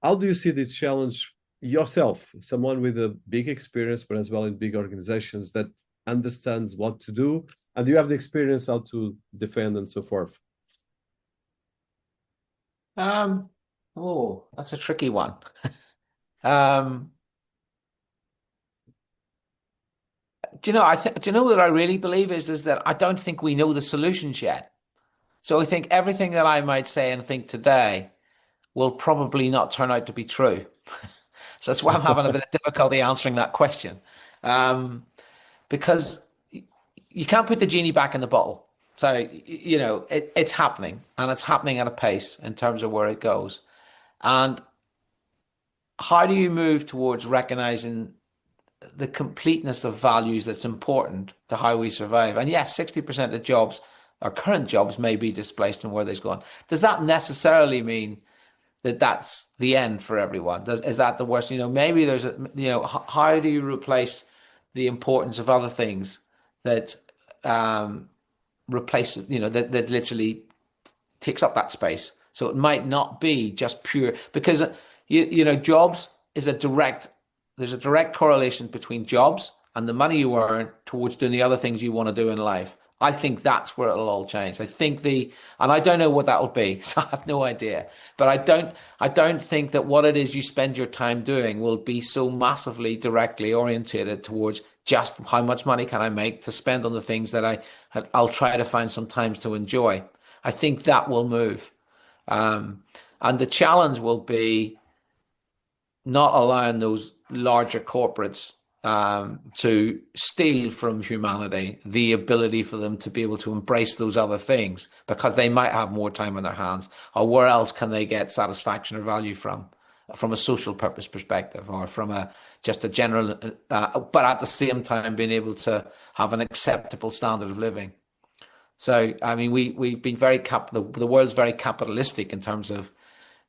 How do you see this challenge yourself, someone with a big experience, but as well in big organizations that understands what to do, and you have the experience how to defend and so forth? That's a tricky one. Um, do you know what I really believe is that I don't think we know the solutions yet. So I think everything that I might say and think today will probably not turn out to be true. So that's why I'm having a bit of difficulty answering that question. Because you can't put the genie back in the bottle. So, it's happening, and it's happening at a pace in terms of where it goes. And how do you move towards recognizing the completeness of values that's important to how we survive? And yes, 60% of jobs, our current jobs, may be displaced and where they're going. Does that necessarily mean that that's the end for everyone? Is that the worst? Maybe there's how do you replace the importance of other things that replace, that literally takes up that space? So it might not be just pure, because jobs is there's a direct correlation between jobs and the money you earn towards doing the other things you want to do in life. I think that's where it'll all change. And I don't know what that'll be, so I have no idea. But I don't think that what it is you spend your time doing will be so massively directly orientated towards just how much money can I make to spend on the things that I'll try to find some times to enjoy. I think that will move. And the challenge will be not allowing those larger corporates to steal from humanity the ability for them to be able to embrace those other things, because they might have more time on their hands. Or where else can they get satisfaction or value from a social purpose perspective, or from just a general, but at the same time being able to have an acceptable standard of living. So, I mean, we've been the world's very capitalistic in terms of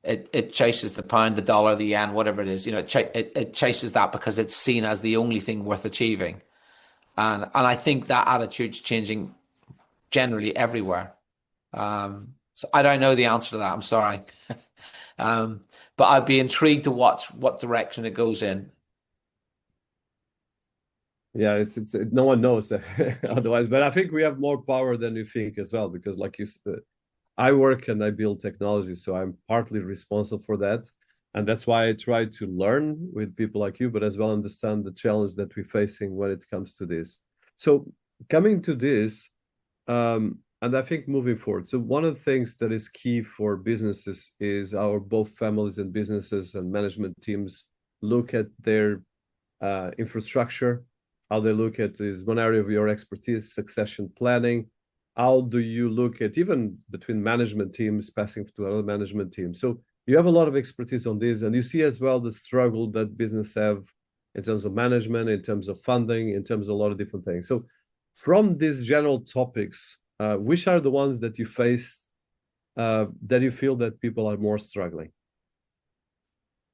it chases the pound, the dollar, the yen, whatever it is. It chases that because it's seen as the only thing worth achieving. And I think that attitude's changing generally everywhere. So I don't know the answer to that. I'm sorry. But I'd be intrigued to watch what direction it goes in. Yeah, no one knows otherwise. But I think we have more power than you think as well, because like you said, I work and I build technology, so I'm partly responsible for that. And that's why I try to learn with people like you, but as well understand the challenge that we're facing when it comes to this. So coming to this, and I think moving forward, so one of the things that is key for businesses is our both families and businesses and management teams look at their infrastructure, how they look at is one area of your expertise, succession planning. How do you look at even between management teams passing to another management team? So you have a lot of expertise on this, and you see as well the struggle that business have in terms of management, in terms of funding, in terms of a lot of different things. So from these general topics, which are the ones that you face that you feel that people are more struggling?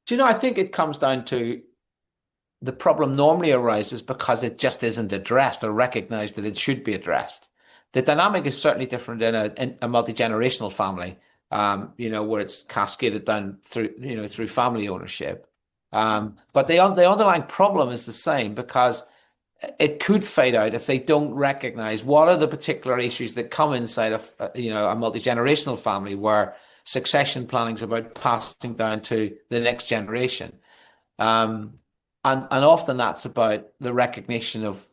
Do you know, I think it comes down to the problem normally arises because it just isn't addressed or recognized that it should be addressed. The dynamic is certainly different in a multi-generational family, where it's cascaded down through family ownership. But the underlying problem is the same because it could fade out if they don't recognize what are the particular issues that come inside of a multi-generational family where succession planning is about passing down to the next generation. Um, and often that's about the recognition of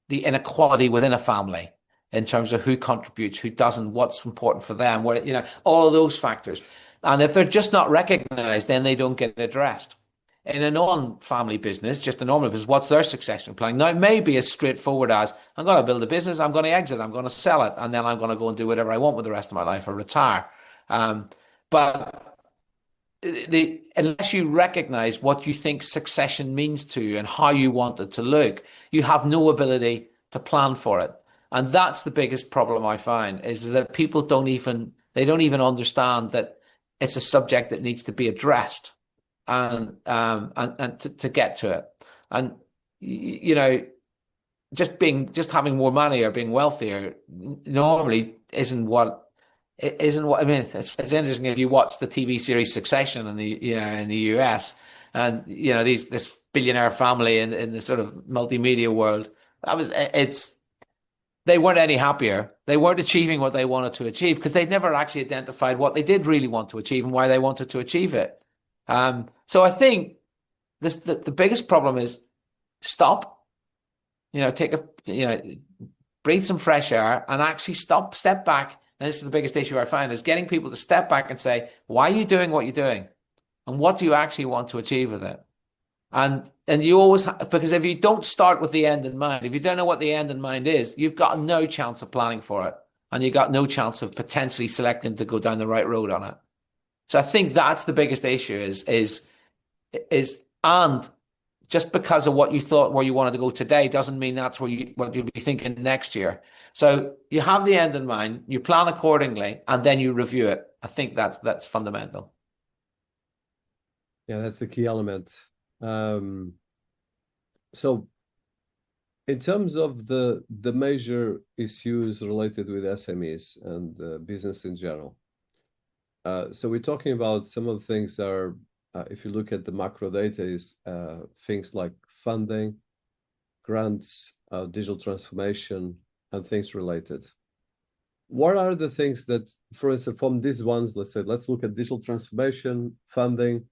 the inequality within a family in terms of who contributes, who doesn't, what's important for them, all of those factors. And if they're just not recognized, then they don't get addressed. In a non-family business, just a normal business, what's their succession planning? Now, it may be as straightforward as I'm going to build a business, I'm going to exit, I'm going to sell it, and then I'm going to go and do whatever I want with the rest of my life or retire. But unless you recognize what you think succession means to you and how you want it to look, you have no ability to plan for it. And that's the biggest problem I find is that people don't even understand that it's a subject that needs to be addressed and to get to it. And just having more money or being wealthier normally isn't what I mean. It's interesting if you watch the TV series Succession in the US, and this billionaire family in the sort of multimedia world. They weren't any happier. They weren't achieving what they wanted to achieve because they'd never actually identified what they did really want to achieve and why they wanted to achieve it. So I think the biggest problem is stop. Take breathe some fresh air and actually step back. And this is the biggest issue I find is getting people to step back and say, why are you doing what you're doing? And what do you actually want to achieve with it? And you always because if you don't start with the end in mind, if you don't know what the end in mind is, you've got no chance of planning for it. And you've got no chance of potentially selecting to go down the right road on it. So I think that's the biggest issue and just because of what you thought where you wanted to go today doesn't mean that's what you'll be thinking next year. So you have the end in mind, you plan accordingly, and then you review it. I think that's fundamental. Yeah, that's a key element. So in terms of the major issues related with SMEs and business in general, so we're talking about some of the things that are if you look at the macro data, is things like funding, grants, digital transformation, and things related. What are the things that, for instance, from these ones, let's look at digital transformation, funding,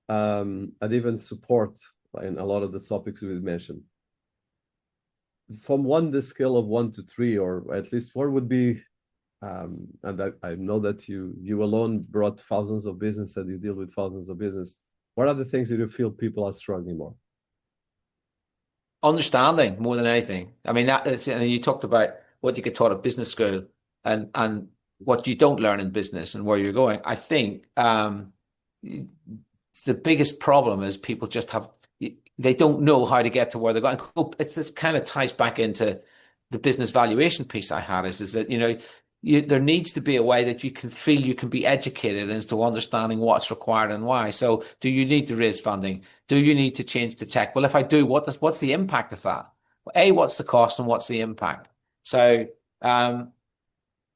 and even support in a lot of the topics we've mentioned. From the scale of 1 to 3, or at least what would be, and I know that you alone brought thousands of business and you deal with thousands of business. What are the things that you feel people are struggling more? Understanding more than anything. I mean, you talked about what you get taught at business school and what you don't learn in business and where you're going. I think the biggest problem is people just they don't know how to get to where they're going. It kind of ties back into the business valuation piece I had is that, there needs to be a way that you can feel you can be educated as to understanding what's required and why. So do you need to raise funding? Do you need to change the tech? Well, if I do, what's the impact of that? What's the cost and what's the impact? So,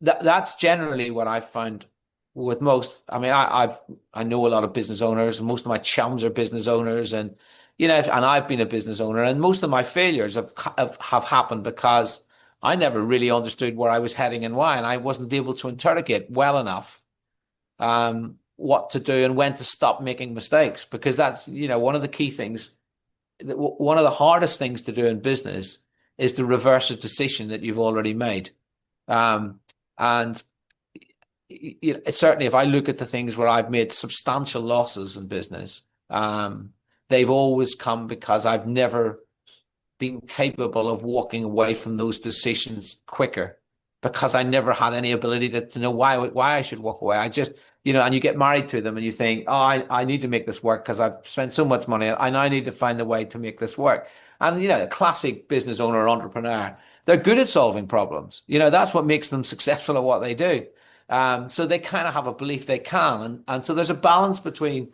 that's generally what I've found with most. I mean, I know a lot of business owners, and most of my chums are business owners, and and I've been a business owner, and most of my failures have happened because I never really understood where I was heading and why, and I wasn't able to interrogate well enough what to do and when to stop making mistakes, because that's one of the key things. One of the hardest things to do in business is to reverse a decision that you've already made. Um, and certainly, if I look at the things where I've made substantial losses in business, they've always come because I've never been capable of walking away from those decisions quicker, because I never had any ability to know why I should walk away. I just, and you get married to them and you think, oh, I need to make this work because I've spent so much money. I now need to find a way to make this work. And, a classic business owner or entrepreneur, they're good at solving problems. That's what makes them successful at what they do. So they kind of have a belief they can. And so there's a balance between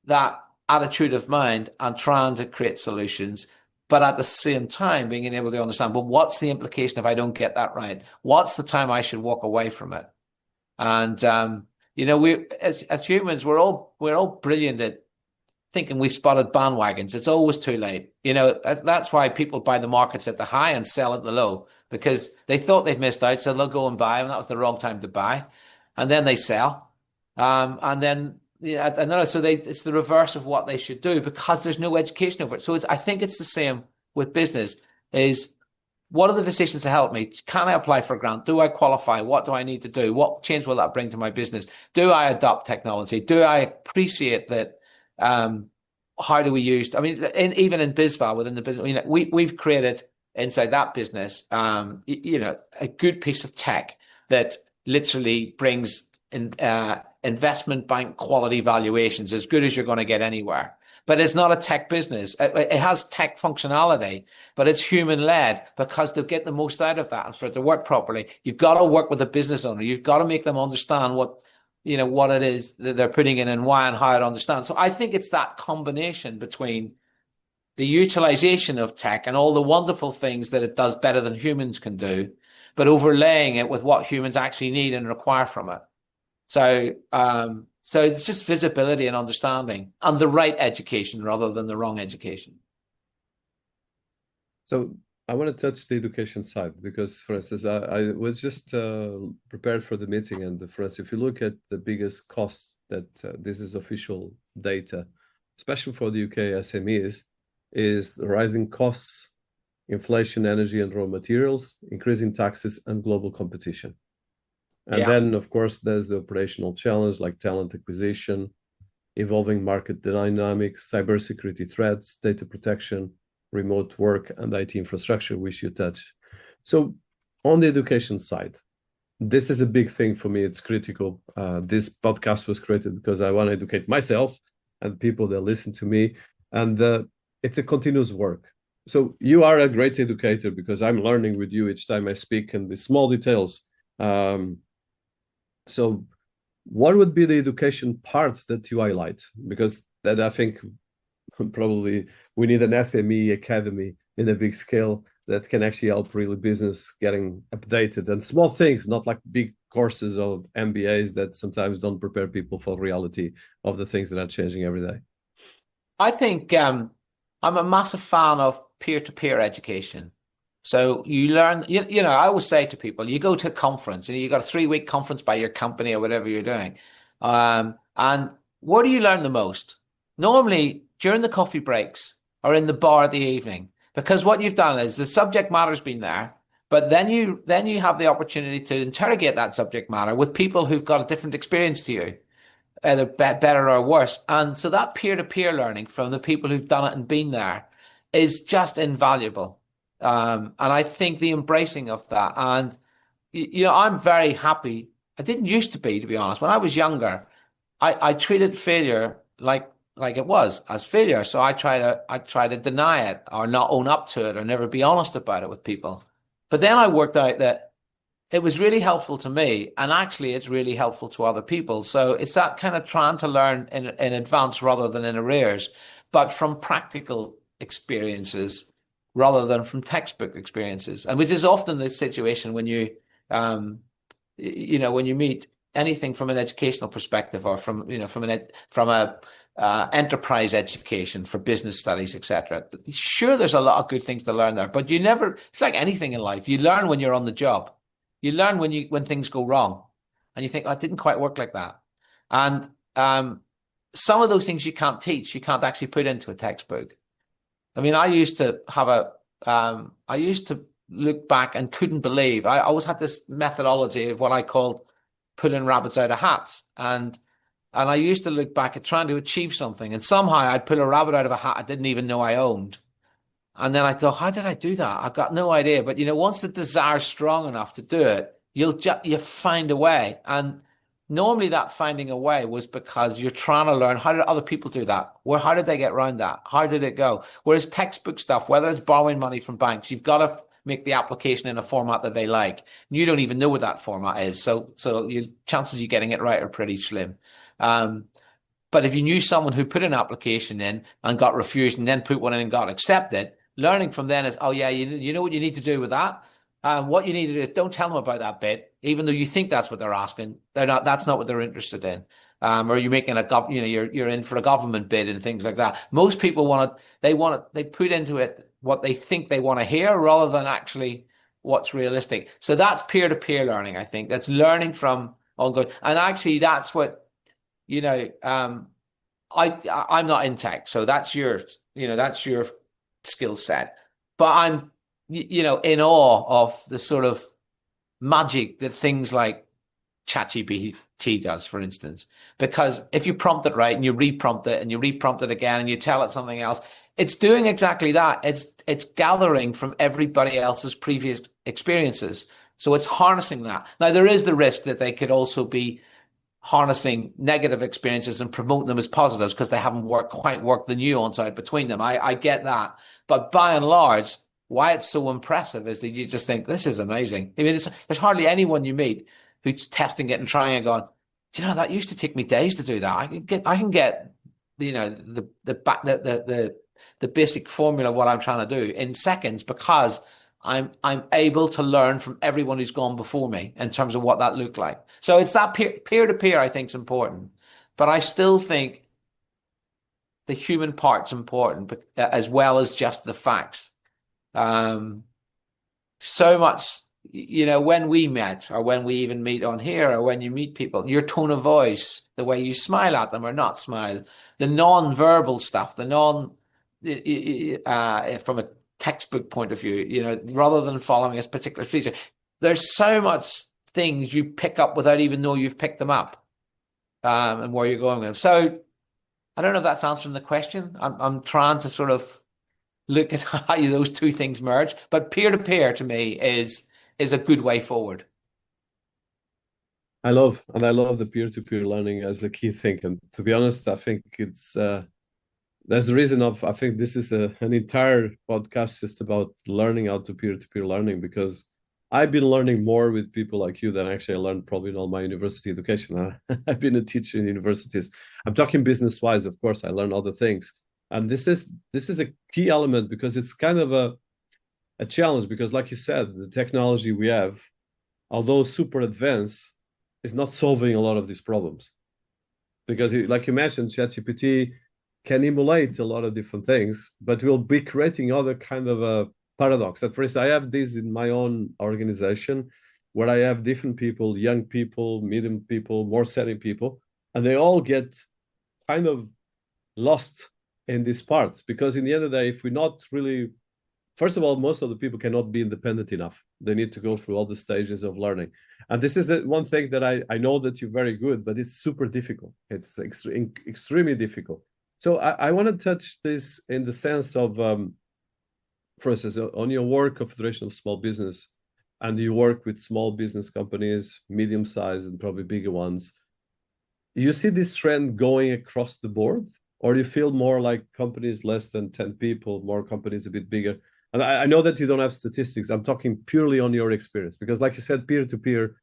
that attitude of mind and trying to create solutions, but at the same time being able to understand, but what's the implication if I don't get that right? What's the time I should walk away from it? And we as humans, we're all brilliant at thinking we've spotted bandwagons. It's always too late. That's why people buy the markets at the high and sell at the low, because they thought they've missed out, so they'll go and buy, and that was the wrong time to buy, and then they sell, and then so it's the reverse of what they should do because there's no education over it. So I think it's the same with business. Is what are the decisions to help me? Can I apply for a grant? Do I qualify? What do I need to do? What change will that bring to my business? Do I adopt technology? Do I appreciate that? How do we use? I mean, even in BizVal, within the business, we've created inside that business, a good piece of tech that literally brings in, investment bank quality valuations as good as you're going to get anywhere. But it's not a tech business. It has tech functionality, but it's human led, because to get the most out of that and for it to work properly, you've got to work with the business owner. You've got to make them understand what it is that they're putting in and why and how it understands. So I think it's that combination between the utilization of tech and all the wonderful things that it does better than humans can do, but overlaying it with what humans actually need and require from it. So it's just visibility and understanding and the right education rather than the wrong education. So I want to touch the education side because, for instance, I was just prepared for the meeting, and for instance, if you look at the biggest cost that this is official data, especially for the UK SMEs, is the rising costs, inflation, energy and raw materials, increasing taxes, and global competition. And then, of course, there's the operational challenge like talent acquisition, evolving market dynamics, cybersecurity threats, data protection, remote work, and IT infrastructure, which you touch. So on the education side, this is a big thing for me. It's critical. This podcast was created because I want to educate myself and people that listen to me. And it's a continuous work. So you are a great educator because I'm learning with you each time I speak and the small details. So what would be the education parts that you highlight? Because that I think probably we need an SME academy in a big scale that can actually help really business getting updated, and small things, not like big courses of MBAs that sometimes don't prepare people for reality of the things that are changing every day. I think I'm a massive fan of peer-to-peer education. So you learn, I always say to people, you go to a conference and you got a 3-week conference by your company or whatever you're doing. And where do you learn the most? Normally during the coffee breaks or in the bar at the evening, because what you've done is the subject matter's been there, but then you have the opportunity to interrogate that subject matter with people who've got a different experience to you, either better or worse. And so that peer-to-peer learning from the people who've done it and been there is just invaluable. And I think the embracing of that, and I'm very happy. I didn't used to be honest. When I was younger, I treated failure like it was as failure. So I try to deny it or not own up to it or never be honest about it with people. But then I worked out that it was really helpful to me, and actually it's really helpful to other people. So it's that kind of trying to learn in advance rather than in arrears, but from practical experiences rather than from textbook experiences, and which is often the situation when you when you meet anything from an educational perspective or from, from a enterprise education for business studies, etc. Sure, there's a lot of good things to learn there, but it's like anything in life. You learn when you're on the job. You learn when things go wrong and you think, oh, it didn't quite work like that. And some of those things you can't teach, you can't actually put into a textbook. I mean, I used to look back and couldn't believe. I always had this methodology of what I called pulling rabbits out of hats. And I used to look back at trying to achieve something. And somehow I'd pull a rabbit out of a hat I didn't even know I owned. And then I'd go, how did I do that? I've got no idea. But, once the desire's strong enough to do it, you find a way. And normally that finding a way was because you're trying to learn, how did other people do that? How did they get around that? How did it go? Whereas textbook stuff, whether it's borrowing money from banks, you've got to make the application in a format that they like. You don't even know what that format is. So chances of you getting it right are pretty slim. But if you knew someone who put an application in and got refused and then put one in and got accepted, learning from then is, oh yeah, you know what you need to do with that? What you need to do is don't tell them about that bit, even though you think that's what they're asking. That's not what they're interested in. Or you're making you're in for a government bid and things like that. Most people they put into it what they think they want to hear rather than actually what's realistic. So that's peer-to-peer learning, I think. That's learning from ongoing. And actually that's what, I'm not in tech, so that's your skill set. But I'm, in awe of the sort of magic that things like ChatGPT does, for instance. Because if you prompt it right and you reprompt it and you reprompt it again and you tell it something else, it's doing exactly that. It's gathering from everybody else's previous experiences. So it's harnessing that. Now, there is the risk that they could also be harnessing negative experiences and promoting them as positives because they haven't quite worked the nuance out between them. I get that. But by and large, why it's so impressive is that you just think, this is amazing. I mean, there's hardly anyone you meet who's testing it and trying and going, do you know, that used to take me days to do that. I can get, the basic formula of what I'm trying to do in seconds because I'm able to learn from everyone who's gone before me in terms of what that looked like. So it's that peer to peer, I think, is important. But I still think the human part's important, but as well as just the facts. So much, when we met or when we even meet on here or when you meet people, your tone of voice, the way you smile at them or not smile, the non-verbal stuff, from a textbook point of view, rather than following a particular feature, there's so much things you pick up without even know you've picked them up, and where you're going with them. So I don't know if that's answering the question. I'm trying to sort of look at how those two things merge, but peer-to-peer to me is a good way forward. I love the peer-to-peer learning as a key thing. And to be honest, I think it's that's the reason I think this is an entire podcast just about learning how to peer-to-peer learning, because I've been learning more with people like you than actually I learned probably in all my university education. I've been a teacher in universities. I'm talking business-wise, of course, I learn other things. And this is a key element because it's kind of a challenge because, like you said, the technology we have, although super advanced, is not solving a lot of these problems. Because, like you mentioned, ChatGPT can emulate a lot of different things, but will be creating other kind of a paradox. And for instance, I have this in my own organization where I have different people, young people, medium people, more senior people, and they all get kind of lost in these parts because in the end of the day, if we're not really, first of all, most of the people cannot be independent enough. They need to go through all the stages of learning. And this is one thing that I know that you're very good, but it's super difficult. It's extremely difficult. So I want to touch this in the sense of, for instance, on your work of Federation of Small Business, and you work with small business companies, medium size and probably bigger ones. You see this trend going across the board? Or do you feel more like companies less than 10 people, more companies a bit bigger? And I know that you don't have statistics. I'm talking purely on your experience, because like you said, peer-to-peer,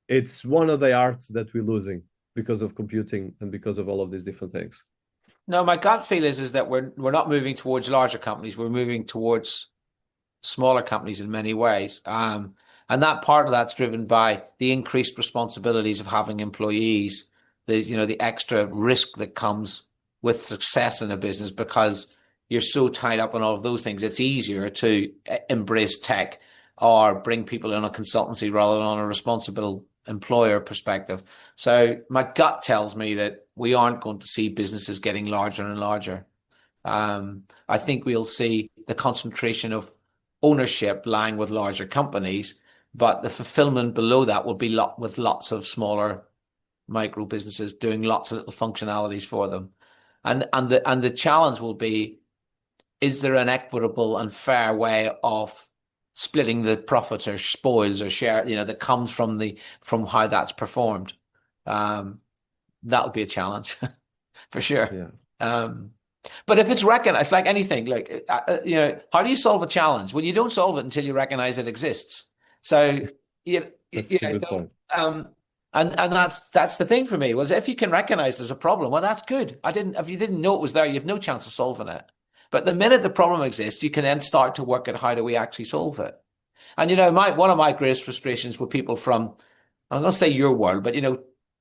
it's one of the arts that we're losing because of computing and because of all of these different things. No, my gut feel is that we're not moving towards larger companies. We're moving towards smaller companies in many ways. And that part of that's driven by the increased responsibilities of having employees, the extra risk that comes with success in a business because you're so tied up in all of those things. It's easier to embrace tech or bring people in a consultancy rather than on a responsible employer perspective. So my gut tells me that we aren't going to see businesses getting larger and larger. I think we'll see the concentration of ownership lying with larger companies, but the fulfillment below that will be with lots of smaller micro businesses doing lots of little functionalities for them. And the challenge will be, is there an equitable and fair way of splitting the profits or spoils or share, that comes from how that's performed? That'll be a challenge for sure. Yeah. But if it's recognized, like anything, like how do you solve a challenge? Well, you don't solve it until you recognize it exists. So That's a good point. and that's the thing for me was if you can recognize there's a problem, well, that's good. If you didn't know it was there, you have no chance of solving it. But the minute the problem exists, you can then start to work at how do we actually solve it. And one of my greatest frustrations with people from, I'm going to say your world, but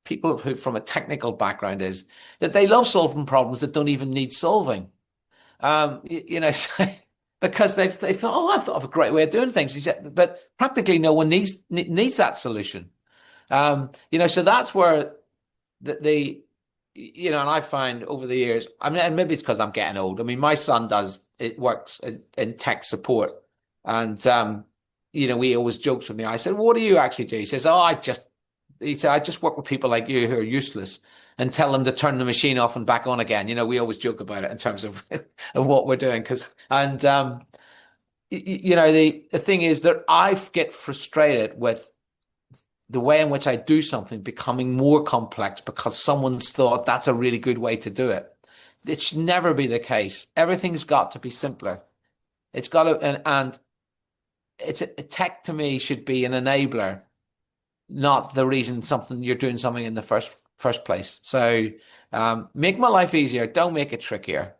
people who from a technical background is that they love solving problems that don't even need solving. Because they thought, oh, I've thought of a great way of doing things, but practically no one needs that solution. So that's where and I find over the years, I mean, and maybe it's because I'm getting old. I mean, my son works in tech support, and we always jokes with me. I said, "What do you actually do?" He says, "Oh, he said, I just work with people like you who are useless and tell them to turn the machine off and back on again." We always joke about it in terms of what we're doing. The thing is that I get frustrated with the way in which I do something becoming more complex because someone's thought that's a really good way to do it. It should never be the case. Everything's got to be simpler. It's got to, and tech to me should be an enabler, not the reason you're doing something in the first place. So make my life easier. Don't make it trickier.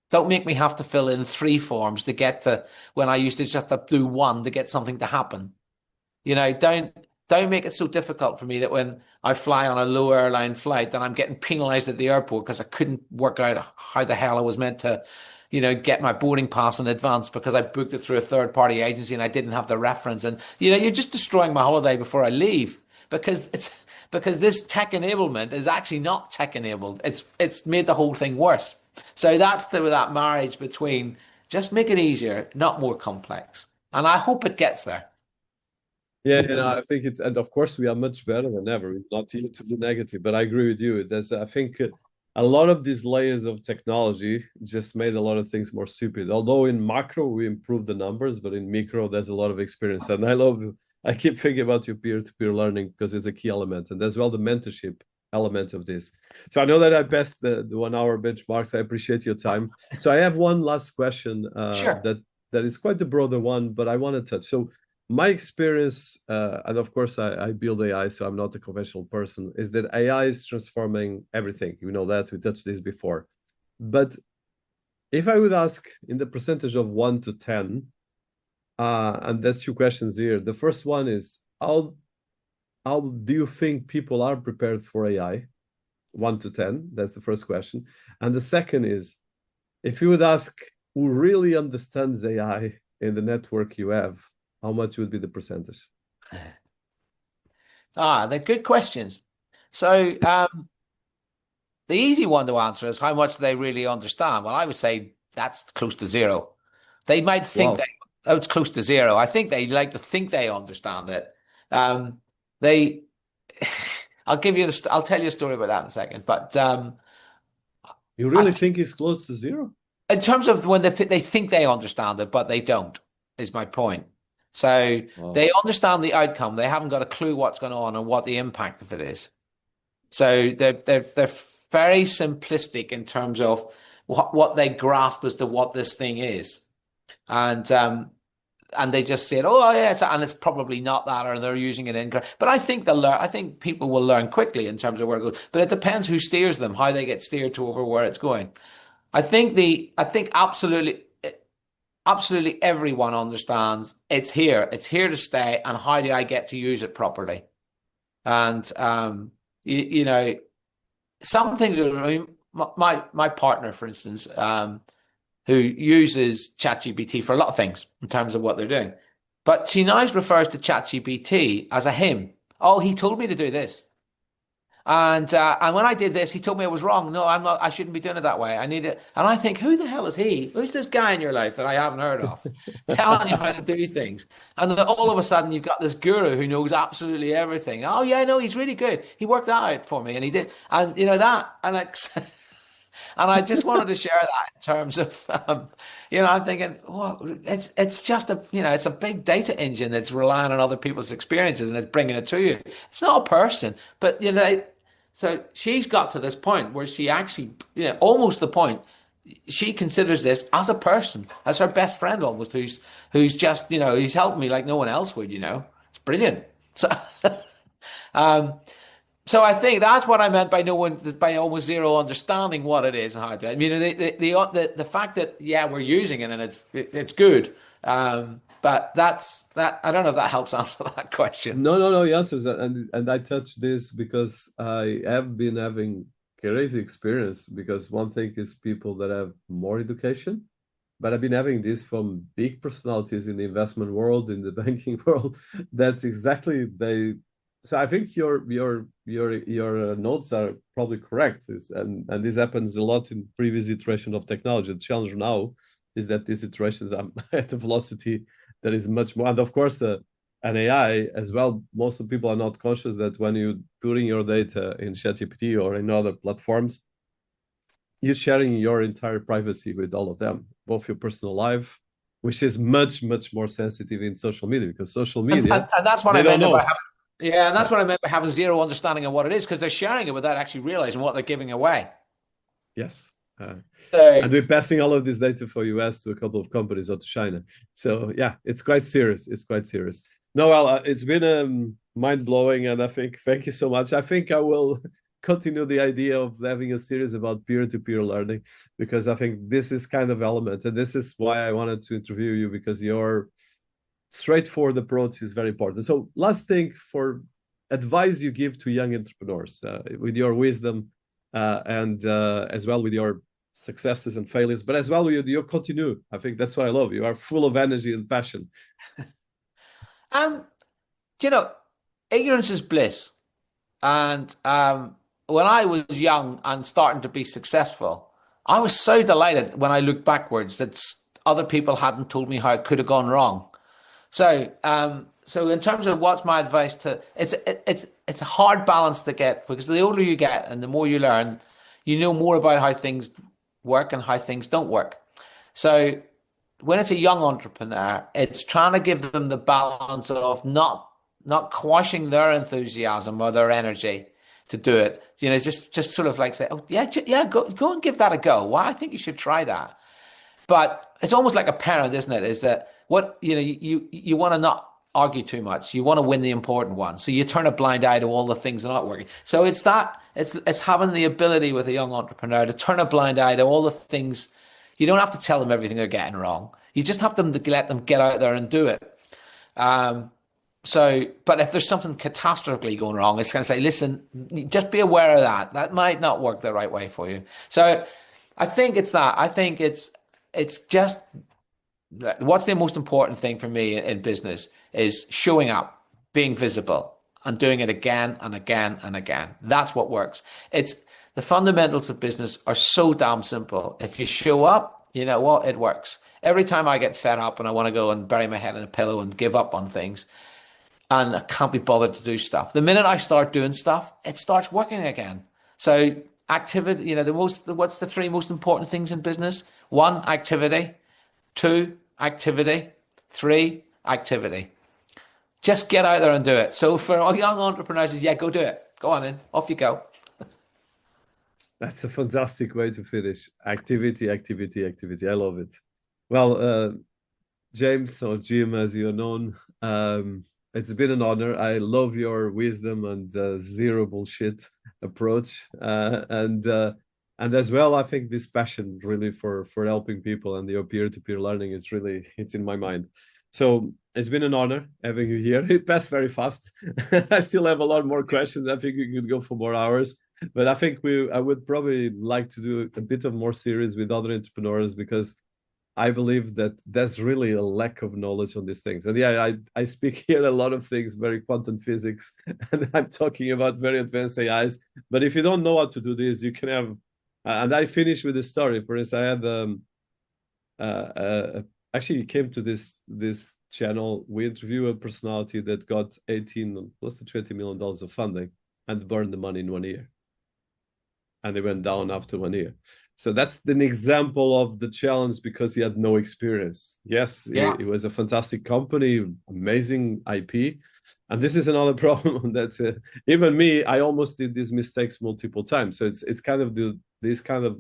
Don't make me have to fill in 3 forms to get to when I used to just have to do 1 to get something to happen. Don't make it so difficult for me that when I fly on a low airline flight, that I'm getting penalized at the airport because I couldn't work out how the hell I was meant to, get my boarding pass in advance because I booked it through a third party agency and I didn't have the reference. And, you're just destroying my holiday before I leave because this tech enablement is actually not tech enabled. It's made the whole thing worse. So that's that marriage between just make it easier, not more complex. And I hope it gets there. Yeah, I think and of course we are much better than ever. Not even to be negative, but I agree with you. I think a lot of these layers of technology just made a lot of things more stupid. Although in macro we improved the numbers, but in micro there's a lot of experience. And I keep thinking about your peer-to-peer learning because it's a key element, and as well the mentorship element of this. So I know that I passed the 1 hour benchmarks. I appreciate your time. So I have one last question Sure. that is quite a broader one, but I want to touch. So my experience, and of course I build AI, so I'm not a conventional person, is that AI is transforming everything. You know that, we touched this before. But if I would ask in the percentage of 1 to 10, and there's 2 questions here. The first one is, how do you think people are prepared for AI? 1 to 10, that's the first question. And the second is, if you would ask who really understands AI in the network you have, how much would be the percentage? They're good questions. So the easy one to answer is how much they really understand. Well, I would say that's close to 0. They might think it's close to 0. I think they like to think they understand it. I'll tell you a story about that in a second. But you really think it's close to 0? In terms of when they think they understand it, but they don't, is my point. So they understand the outcome. They haven't got a clue what's going on and what the impact of it is. So they're very simplistic in terms of what they grasp as to what this thing is, and they just say, "Oh, yeah," and it's probably not that, or they're using it incorrect. But I think they'll learn. I think people will learn quickly in terms of where it goes. But it depends who steers them, how they get steered to over where it's going. I think absolutely. absolutely everyone understands it's here to stay, and how do I get to use it properly? And you know, some things are, I mean, my partner, for instance, who uses ChatGPT for a lot of things in terms of what they're doing, but she now refers to ChatGPT as a him. Oh, he told me to do this. And when I did this, he told me I was wrong. No, I'm not. I shouldn't be doing it that way. I need it. And I think, who the hell is he? Who's this guy in your life that I haven't heard of, telling you how to do things? And then all of a sudden, you've got this guru who knows absolutely everything. Oh yeah, no, he's really good. He worked that out for me, and he did. And you know that, and and I just wanted to share that in terms of, I'm thinking, well, it's just it's a big data engine that's relying on other people's experiences and it's bringing it to you. It's not a person, but so she's got to this point where she actually, almost the point she considers this as a person, as her best friend almost, who's just, he's helped me like no one else would. It's brilliant. So, um, so I think that's what I meant by no one, by almost zero understanding what it is and how to. I mean, the fact that we're using it and it's good, but that's that. I don't know if that helps answer that question. No, no, no. Yes, and I touch this because I have been having crazy experience. Because one thing is people that have more education, but I've been having this from big personalities in the investment world, in the banking world. That's exactly they. So I think your notes are probably correct. And this happens a lot in previous iteration of technology. The challenge now is that these iterations are at a velocity that is much more. And of course, an AI as well. Most of people are not conscious that when you putting your data in ChatGPT or in other platforms, you're sharing your entire privacy with all of them, both your personal life, which is much, much more sensitive in social media, because social And, media, and, and that's what they I don't meant about know. having, yeah, and that's what I meant by having zero understanding of what it is, because they're sharing it without actually realizing what they're giving away. Yes. And So, we're passing all of this data for US to a couple of companies or to China. So yeah, it's quite serious. It's quite serious. No, well, it's been mind blowing, and I think thank you so much. I think I will continue the idea of having a series about peer to peer learning, because I think this is kind of element, and this is why I wanted to interview you, because your straightforward approach is very important. So, last thing for advice you give to young entrepreneurs with your wisdom and as well with your successes and failures, but as well with your continue. I think that's what I love. You are full of energy and passion. um, do you know, ignorance is bliss. And when I was young and starting to be successful, I was so delighted when I looked backwards that other people hadn't told me how it could have gone wrong. So in terms of what's my advice to, it's a hard balance to get, because the older you get and the more you learn, you know more about how things work and how things don't work. So when it's a young entrepreneur, it's trying to give them the balance of not quashing their enthusiasm or their energy to do it. Just sort of like say, oh yeah, yeah, go and give that a go. Well, I think you should try that. But it's almost like a parent, isn't it? Is that what you want to not argue too much. You want to win the important one. So you turn a blind eye to all the things that are not working. So it's having the ability with a young entrepreneur to turn a blind eye to all the things. You don't have to tell them everything they're getting wrong. You just have to let them get out there and do it. But if there's something catastrophically going wrong, it's going to say, listen, just be aware of that. That might not work the right way for you. So I think it's that. I think it's just what's the most important thing for me in business is showing up, being visible, and doing it again and again and again. That's what works. It's the fundamentals of business are so damn simple. If you show up, you know what? It works. Every time I get fed up and I want to go and bury my head in a pillow and give up on things, and I can't be bothered to do stuff. The minute I start doing stuff, it starts working again. So activity, what's the three most important things in business? One, activity. Two, activity. Three, activity. Just get out there and do it. So for all young entrepreneurs, yeah, go do it. Go on in. Off you go. That's a fantastic way to finish. Activity, activity, activity. I love it. Well, James, or Jim, as you're known, it's been an honor. I love your wisdom and zero bullshit approach. And And as well, I think this passion really for helping people and the peer-to-peer learning is really, it's in my mind. So it's been an honor having you here. It passed very fast. I still have a lot more questions. I think we could go for more hours, but I think I would probably like to do a bit of more series with other entrepreneurs, because I believe that there's really a lack of knowledge on these things. And yeah, I speak here a lot of things, very quantum physics, and I'm talking about very advanced AIs. But if you don't know how to do this, you can have. And I finish with a story. For instance, I had actually came to this channel. We interview a personality that got 18 close to $20 million of funding and burned the money in 1 year, and they went down after 1 year. So that's an example of the challenge, because he had no experience. Yes, Yeah. it was a fantastic company, amazing IP. And this is another problem that even me, I almost did these mistakes multiple times. So it's kind of this kind of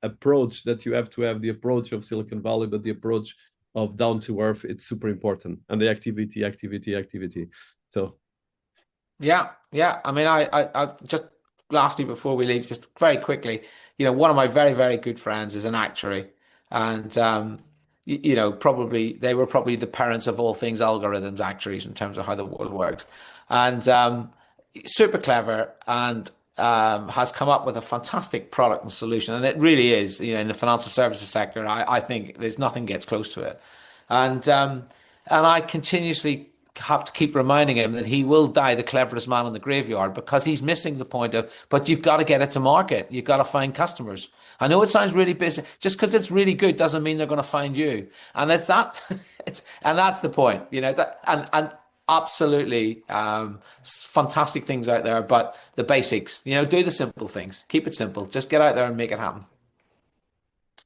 approach that you have to have, the approach of Silicon Valley, but the approach of down to earth, it's super important. And the activity. So Yeah, yeah. I mean, I just lastly before we leave, just very quickly, one of my very, very good friends is an actuary, and probably they were probably the parents of all things algorithms, actuaries, in terms of how the world works, and super clever, and has come up with a fantastic product and solution, and it really is, in the financial services sector, I think there's nothing gets close to it, and I continuously have to keep reminding him that he will die the cleverest man in the graveyard, because he's missing the point of, but you've got to get it to market. You've got to find customers. I know it sounds really busy. Just because it's really good doesn't mean they're going to find you. And it's that, and that's the point, and absolutely, fantastic things out there, but the basics, do the simple things, keep it simple, just get out there and make it happen.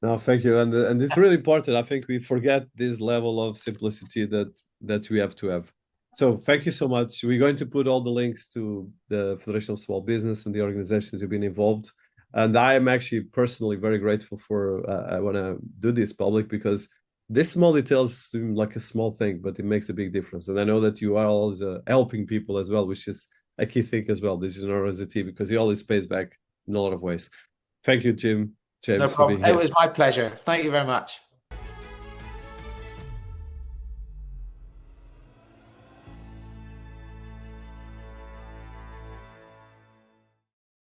no, thank you. And it's really important. I think we forget this level of simplicity that we have to have. So thank you so much. We're going to put all the links to the Federation of Small Business and the organizations you've been involved. And I am actually personally very grateful for I want to do this public, because these small details seem like a small thing, but it makes a big difference. And I know that you are always helping people as well, which is a key thing as well. This is generosity, because he always pays back in a lot of ways. Thank you, No James, for being problem. It here. was my pleasure. Thank you very much.